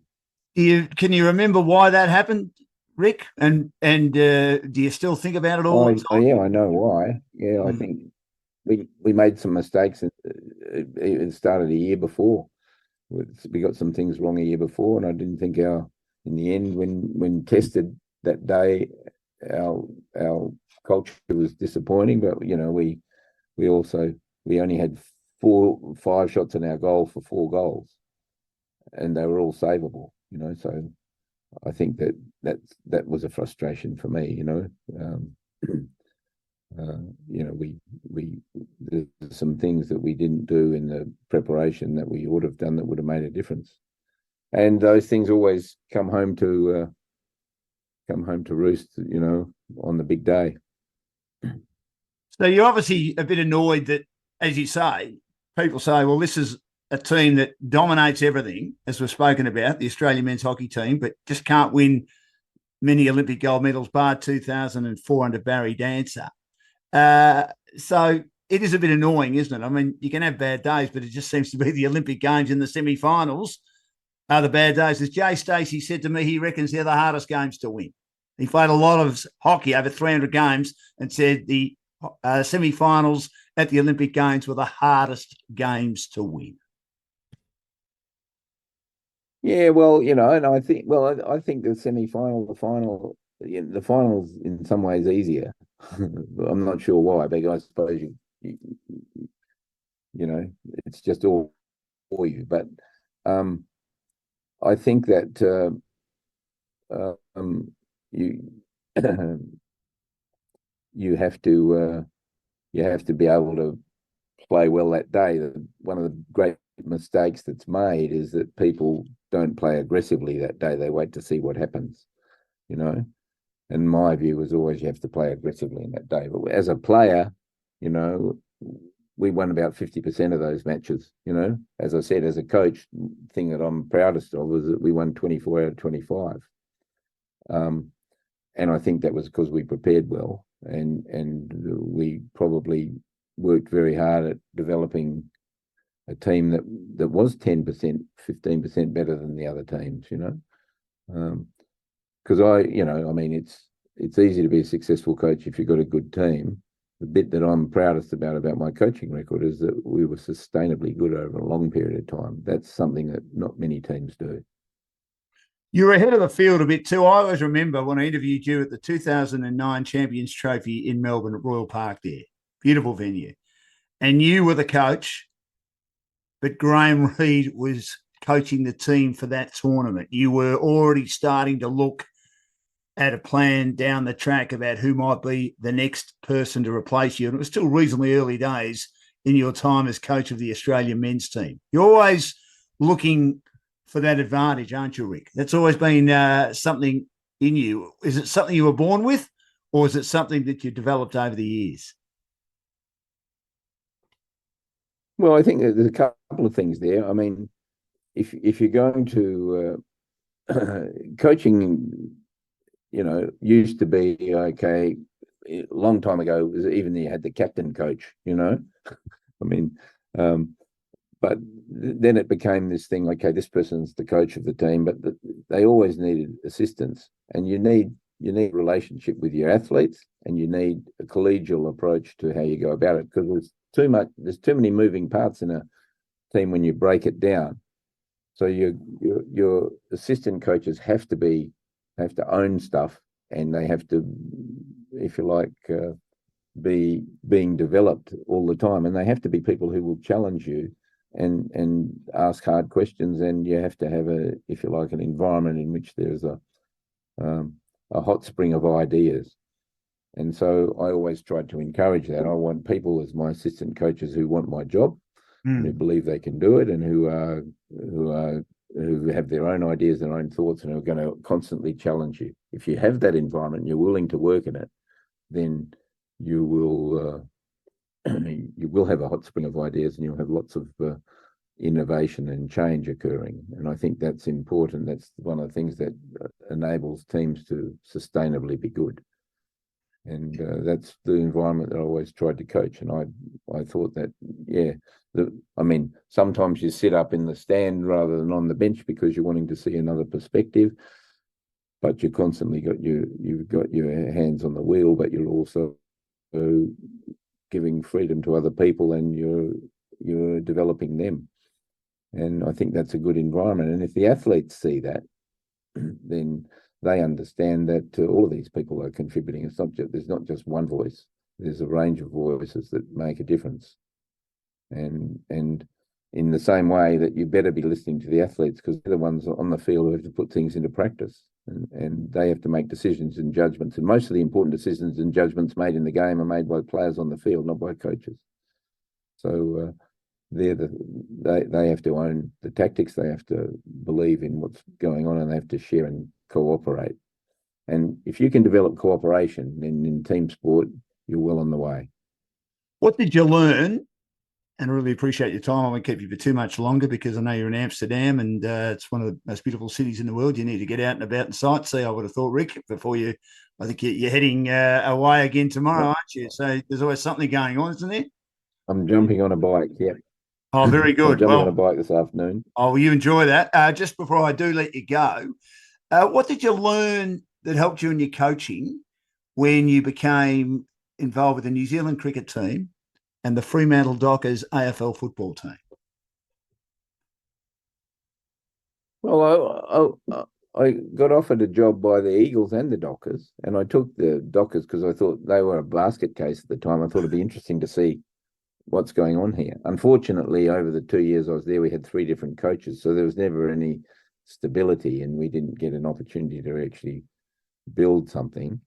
you remember why that happened, Rick? And do you still think about it all the time? Yeah, I know why. Yeah, I think we made some mistakes. It started a year before. We got some things wrong a year before, and I didn't think in the end, when tested that day, our culture was disappointing. But we only had 5 shots on our goal for 4 goals, and they were all savable. So I think that was a frustration for me. There's some things that we didn't do in the preparation that we would have done that would have made a difference, and those things always come home to roost, on the big day. So you're obviously a bit annoyed that, as you say, people say, well, this is a team that dominates everything, as we've spoken about, the Australian men's hockey team, but just can't win many Olympic gold medals, bar 2004 under Barry Dancer. So it is a bit annoying, isn't it? I mean, you can have bad days, but it just seems to be the Olympic Games in the semi-finals are the bad days. As Jay Stacey said to me, he reckons they're the hardest games to win. He played a lot of hockey, over 300 games, and said the semi-finals at the Olympic Games were the hardest games to win. Yeah, well, and I think, I think the semi-final, the final's in some ways easier. I'm not sure why, but I suppose it's just all for you. But I think that you have to be able to play well that day. One of the great mistakes that's made is that people don't play aggressively that day. They wait to see what happens, And my view was always you have to play aggressively in that day. But as a player, we won about 50% of those matches. As I said, as a coach, the thing that I'm proudest of was that we won 24 out of 25. And I think that was because we prepared well and we probably worked very hard at developing a team that was 10%, 15% better than the other teams, because it's easy to be a successful coach if you've got a good team. The bit that I'm proudest about my coaching record is that we were sustainably good over a long period of time. That's something that not many teams do. You were ahead of the field a bit too. I always remember when I interviewed you at the 2009 Champions Trophy in Melbourne at Royal Park there. Beautiful venue. And you were the coach, but Graham Reid was coaching the team for that tournament. You were already starting to look at a plan down the track about who might be the next person to replace you. And it was still reasonably early days in your time as coach of the Australian men's team. You're always looking for that advantage, aren't you, Rick? That's always been something in you. Is it something you were born with, or is it something that you developed over the years? Well, I think there's a couple of things there. I mean, if you're going to coaching, used to be okay. A long time ago, was even you had the captain coach. I mean, but then it became this thing. Okay, this person's the coach of the team, but they always needed assistance, and you need a relationship with your athletes, and you need a collegial approach to how you go about it, because there's too many moving parts in a team when you break it down. So your assistant coaches have to own stuff, and they have to, if you like, be being developed all the time, and they have to be people who will challenge you and ask hard questions, and you have to have if you like, an environment in which there's a hot spring of ideas. And so I always tried to encourage that. I want people as my assistant coaches who want my job, and who believe they can do it, and who have their own ideas, their own thoughts, and are going to constantly challenge you. If you have that environment, you're willing to work in it, then you will have a hot spring of ideas, and you'll have lots of innovation and change occurring. And I think that's important. That's one of the things that enables teams to sustainably be good. And that's the environment that I always tried to coach. And I thought that, sometimes you sit up in the stand rather than on the bench because you're wanting to see another perspective, but you constantly you've got your hands on the wheel, but you're also giving freedom to other people, and you're developing them. And I think that's a good environment. And if the athletes see that, then they understand that all of these people are contributing. There's not just one voice. There's a range of voices that make a difference. And in the same way that you better be listening to the athletes, because they're the ones on the field who have to put things into practice, and they have to make decisions and judgments. And most of the important decisions and judgments made in the game are made by players on the field, not by coaches. So they have to own the tactics. They have to believe in what's going on, and they have to share and cooperate. And if you can develop cooperation, then in team sport, you're well on the way. What did you learn and I really appreciate your time. I won't keep you for too much longer because I know you're in Amsterdam, and it's one of the most beautiful cities in the world. You need to get out and about and sightsee, I would have thought, Rick, before you. I think you're heading away again tomorrow, aren't you? So there's always something going on, isn't there? I'm jumping on a bike. Yeah. Oh, very I'm good. jumping on a Well, bike this afternoon. oh, you enjoy that. Just before I do let you go, what did you learn that helped you in your coaching when you became involved with the New Zealand cricket team and the Fremantle Dockers AFL football team? Well, I got offered a job by the Eagles and the Dockers, and I took the Dockers because I thought they were a basket case at the time. I thought it'd be interesting to see what's going on here. Unfortunately, over the 2 years I was there, we had 3 different coaches, so there was never any stability, and we didn't get an opportunity to actually build something.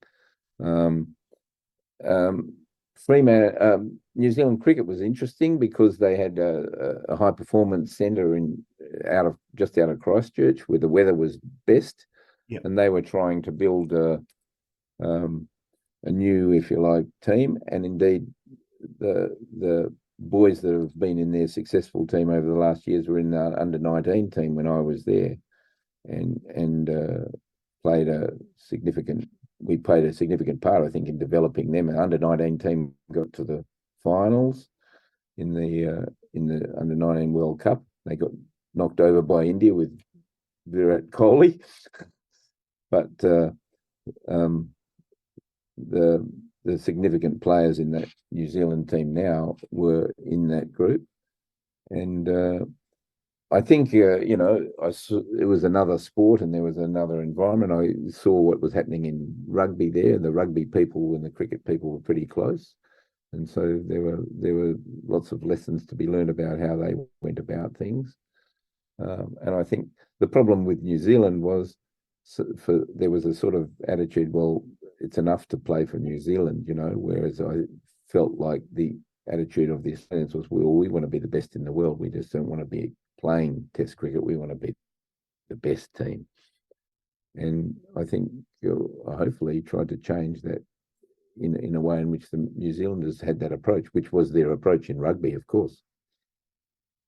New Zealand cricket was interesting because they had a high performance centre just out of Christchurch, where the weather was best, and they were trying to build a new, if you like, team. And indeed, the boys that have been in their successful team over the last years were in the under-19 team when I was there, and we played a significant part, I think, in developing them. An under-19 team got to the finals in the under-19 World Cup. They got knocked over by India with Virat Kohli, but the significant players in that New Zealand team now were in that group, and I think it was another sport and there was another environment. I saw what was happening in rugby there. The rugby people and the cricket people were pretty close, and so there were lots of lessons to be learned about how they went about things. And I think the problem with New Zealand was there was a sort of attitude, well, it's enough to play for New Zealand, whereas I felt like the attitude of the Australians was, well, we want to be the best in the world. We just don't want to be playing Test cricket. We want to be the best team. And I think I hopefully tried to change that in a way in which the New Zealanders had that approach, which was their approach in rugby, of course.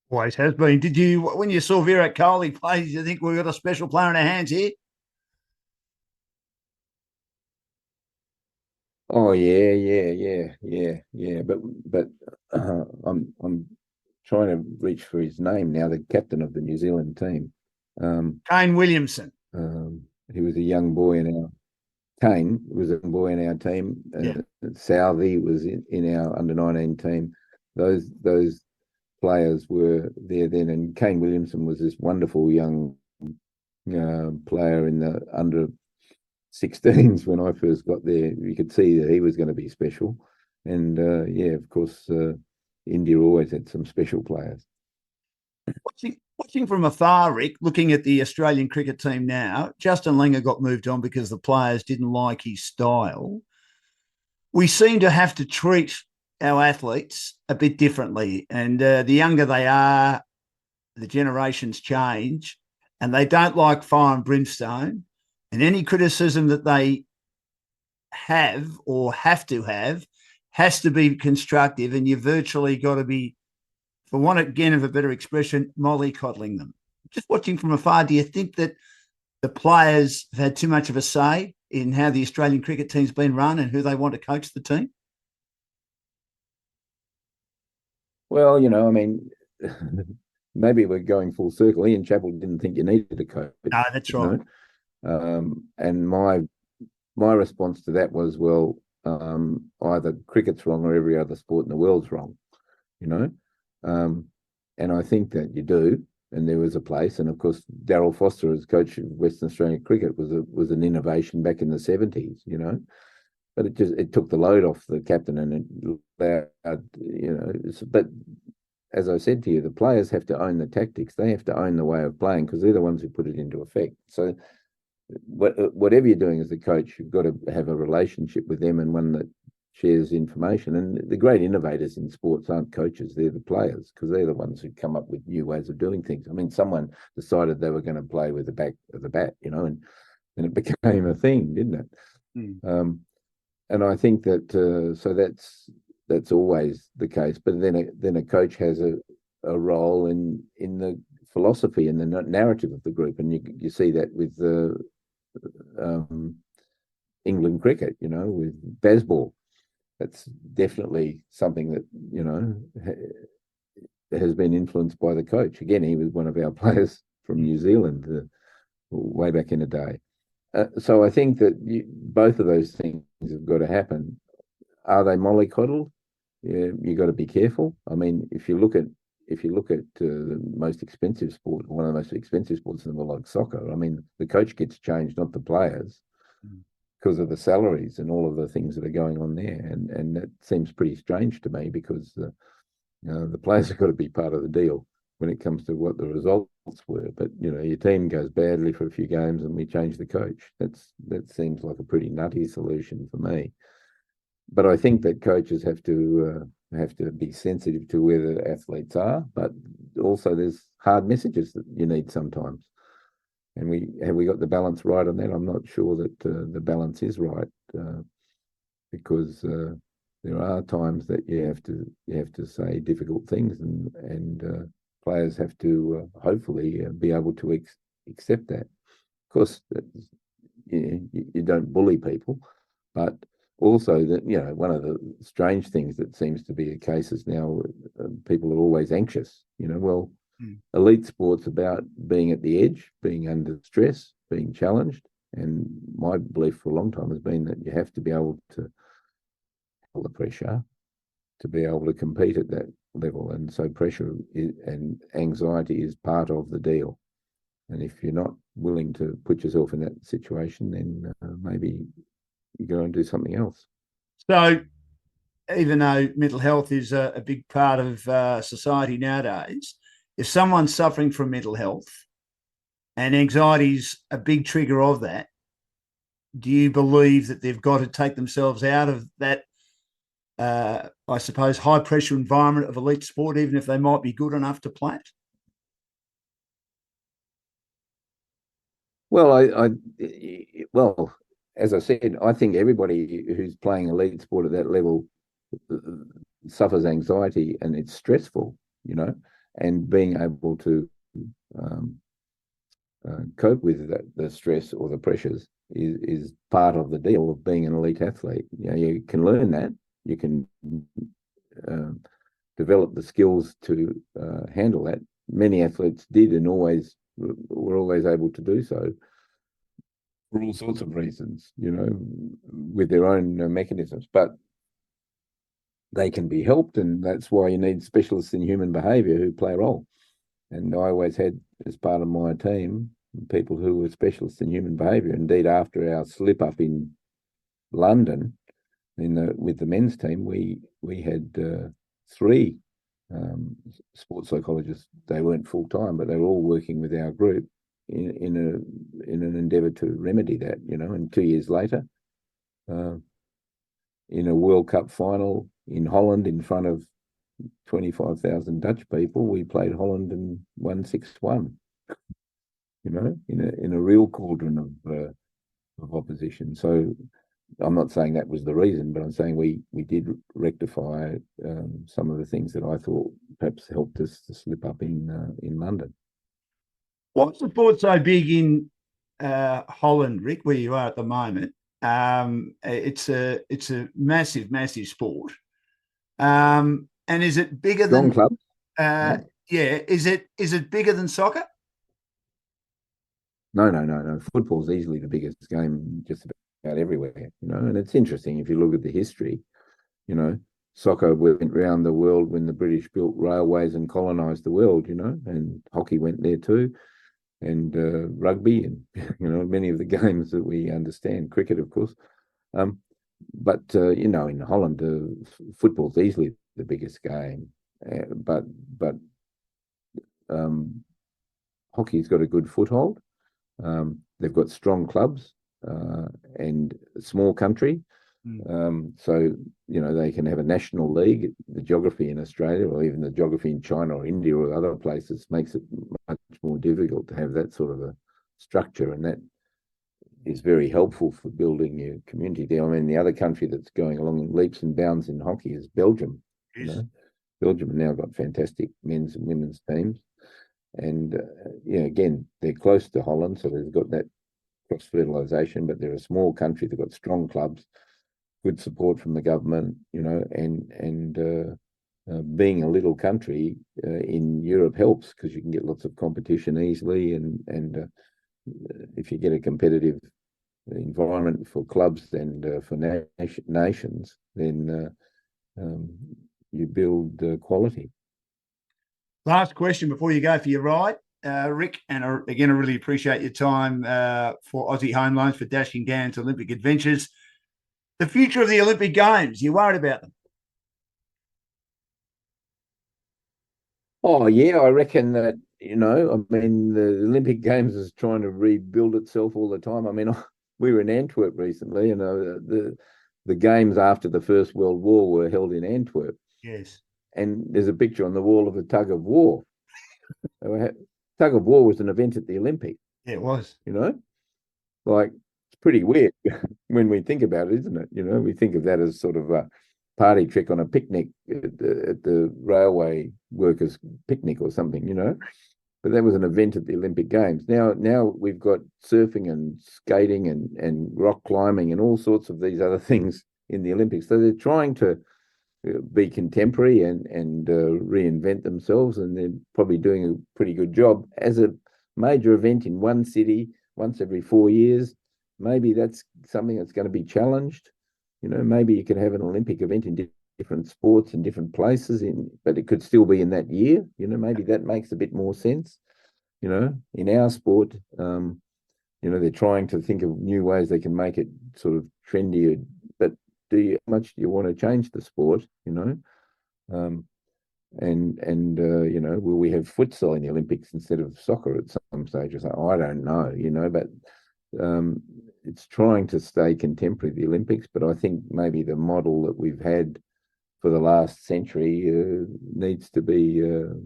Always has been. Did you, when you saw Virat Kohli play, did you think we've got a special player in our hands here? Oh yeah. But I'm trying to reach for his name now. The captain of the New Zealand team, Kane Williamson. He was a young boy Kane was a boy in our team. Southey was in our under-19 team. Those players were there then, and Kane Williamson was this wonderful young player in the under-16s when I first got there. You could see that he was going to be special, and of course, India always had some special players. Watching from afar, Rick, looking at the Australian cricket team now, Justin Langer got moved on because the players didn't like his style. We seem to have to treat our athletes a bit differently. And the younger they are, the generations change, and they don't like fire and brimstone. And any criticism that they have or have to have has to be constructive, and you've virtually got to be, for want again of a better expression, mollycoddling them. Just watching from afar, do you think that the players have had too much of a say in how the Australian cricket team's been run and who they want to coach the team? Well, I mean, maybe we're going full circle. Ian Chappell didn't think you needed a coach. No, that's right. And my response to that was, well, either cricket's wrong or every other sport in the world's wrong, and I think that you do, and there was a place. And of course, Darryl Foster as coach of Western Australian cricket was an innovation back in the 70s, but it took the load off the captain, and it allowed, but as I said to you, the players have to own the tactics. They have to own the way of playing because they're the ones who put it into effect. So whatever you're doing as the coach, you've got to have a relationship with them, and one that shares information. And the great innovators in sports aren't coaches, they're the players, because they're the ones who come up with new ways of doing things. I mean, someone decided they were going to play with the back of the bat, and it became a thing, didn't it? And I think that so that's always the case. But then a coach has a role in the philosophy and the narrative of the group, and you see that with the England cricket, with baseball. That's definitely something that has been influenced by the coach. Again, he was one of our players from New Zealand way back in the day. So I think that both of those things have got to happen. Are they mollycoddled? Yeah, you got to be careful. I mean, if you look at the most expensive sport, one of the most expensive sports in the world, like soccer, I mean, the coach gets changed, not the players, because of the salaries and all of the things that are going on there. And that seems pretty strange to me, because the players have got to be part of the deal when it comes to what the results were. But your team goes badly for a few games and we change the coach. That seems like a pretty nutty solution for me. But I think that coaches have to be sensitive to where the athletes are, but also there's hard messages that you need sometimes. And we got the balance right on that? I'm not sure that the balance is right, because there are times that you have to say difficult things, and players have to hopefully be able to accept that. Of course, you don't bully people, but also that one of the strange things that seems to be a case is now people are always anxious. Elite sport's about being at the edge, being under stress, being challenged, and my belief for a long time has been that you have to be able to handle the pressure to be able to compete at that level. And so pressure and anxiety is part of the deal. And if you're not willing to put yourself in that situation, then maybe you go and do something else. So even though mental health is a big part of society nowadays, if someone's suffering from mental health and anxiety is a big trigger of that, do you believe that they've got to take themselves out of that, I suppose, high-pressure environment of elite sport, even if they might be good enough to play it? Well, well, as I said, I think everybody who's playing elite sport at that level suffers anxiety, and it's stressful, and being able to cope with the stress or the pressures is part of the deal of being an elite athlete. You can learn that. You can develop the skills to handle that. Many athletes did, and were always able to do so for all sorts of reasons, with their own mechanisms. But they can be helped, and that's why you need specialists in human behaviour who play a role. And I always had, as part of my team, people who were specialists in human behaviour. Indeed, after our slip up in London, with the men's team, we had 3 sports psychologists. They weren't full time, but they were all working with our group in an endeavour to remedy that. And 2 years later, in a World Cup final in Holland in front of 25,000 Dutch people, we played Holland and won 6-1. In a real cauldron of opposition. So I'm not saying that was the reason, but I'm saying we did rectify some of the things that I thought perhaps helped us to slip up in London. What's the sport so big in Holland, Rick, where you are at the moment? It's a massive, massive sport. And is it bigger Strong than club? Yeah. Is it bigger than soccer? No. Football's easily the biggest game just about everywhere, and it's interesting if you look at the history. Soccer went around the world when the British built railways and colonised the world, and hockey went there too, and rugby, and many of the games that we understand, cricket, of course. But in Holland, football's easily the biggest game, but hockey's got a good foothold. They've got strong clubs and a small country. So, they can have a national league. The geography in Australia, or even the geography in China or India or other places, makes it much more difficult to have that sort of a structure. And that is very helpful for building your community there. I mean, the other country that's going along in leaps and bounds in hockey is Belgium. Yes. You know, Belgium have now got fantastic men's and women's teams, and again, they're close to Holland, so they've got that cross fertilization. But they're a small country; they've got strong clubs, good support from the government. Being a little country in Europe helps because you can get lots of competition easily, and if you get a competitive environment for clubs and for nations, then you build quality. Last question before you go for your ride, Rick, and again, I really appreciate your time for Aussie Home Loans, for Dashing Dan's Olympic Adventures. The future of the Olympic Games, you worried about them? Oh, yeah, I reckon that, I mean, the Olympic Games is trying to rebuild itself all the time. I mean, we were in Antwerp recently, and the games after the First World War were held in Antwerp. Yes. And there's a picture on the wall of a tug of war. Tug of war was an event at the Olympics. Yeah, it was. Like, it's pretty weird when we think about it, isn't it? We think of that as sort of a party trick on a picnic at the railway workers' picnic or something, But that was an event at the Olympic Games. Now we've got surfing and skating and rock climbing and all sorts of these other things in the Olympics. So they're trying to be contemporary and reinvent themselves, and they're probably doing a pretty good job. As a major event in one city once every 4 years, maybe that's something that's going to be challenged. Maybe you could have an Olympic event in different sports and different places, but it could still be in that year. Maybe that makes a bit more sense. In our sport, they're trying to think of new ways they can make it sort of trendier. But how much do you want to change the sport? Will we have futsal in the Olympics instead of soccer at some stage? I don't know. But it's trying to stay contemporary, the Olympics, but I think maybe the model that we've had for the last century needs to be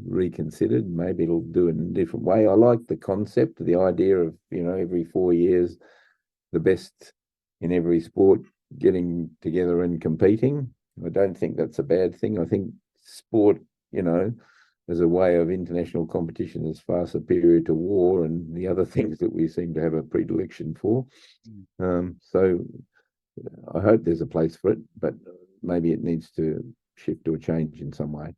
reconsidered. Maybe it'll do it in a different way. I like the concept, the idea of, every 4 years, the best in every sport getting together and competing. I don't think that's a bad thing. I think sport, as a way of international competition is far superior to war and the other things that we seem to have a predilection for. So I hope there's a place for it, but maybe it needs to shift or change in some way.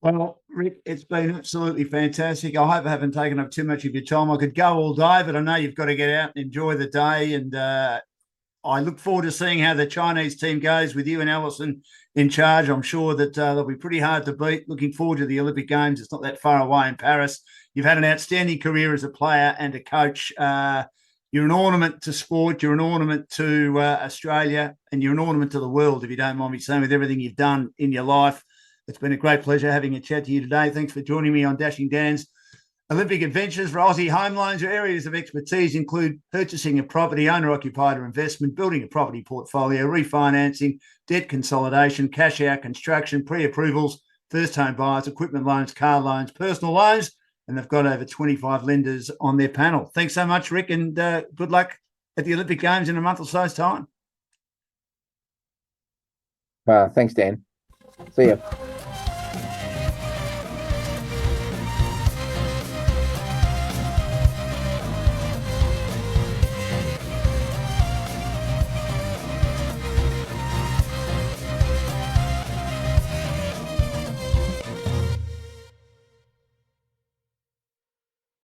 Well, Rick, it's been absolutely fantastic. I hope I haven't taken up too much of your time. I could go all day, but I know you've got to get out and enjoy the day. And I look forward to seeing how the Chinese team goes with you and Alison in charge. I'm sure that they'll be pretty hard to beat. Looking forward to the Olympic Games. It's not that far away in Paris. You've had an outstanding career as a player and a coach. You're an ornament to sport. You're an ornament to Australia, and you're an ornament to the world, if you don't mind me saying, with everything you've done in your life. It's been a great pleasure having a chat to you today. Thanks for joining me on Dashing Dan's Olympic Adventures for Aussie Home Loans. Your areas of expertise include purchasing a property, owner-occupied or investment, building a property portfolio, refinancing, debt consolidation, cash out, construction, pre-approvals, first home buyers, equipment loans, car loans, personal loans, and they've got over 25 lenders on their panel. Thanks so much, Rick, and good luck at the Olympic Games in a month or so's time. Thanks, Dan. See ya.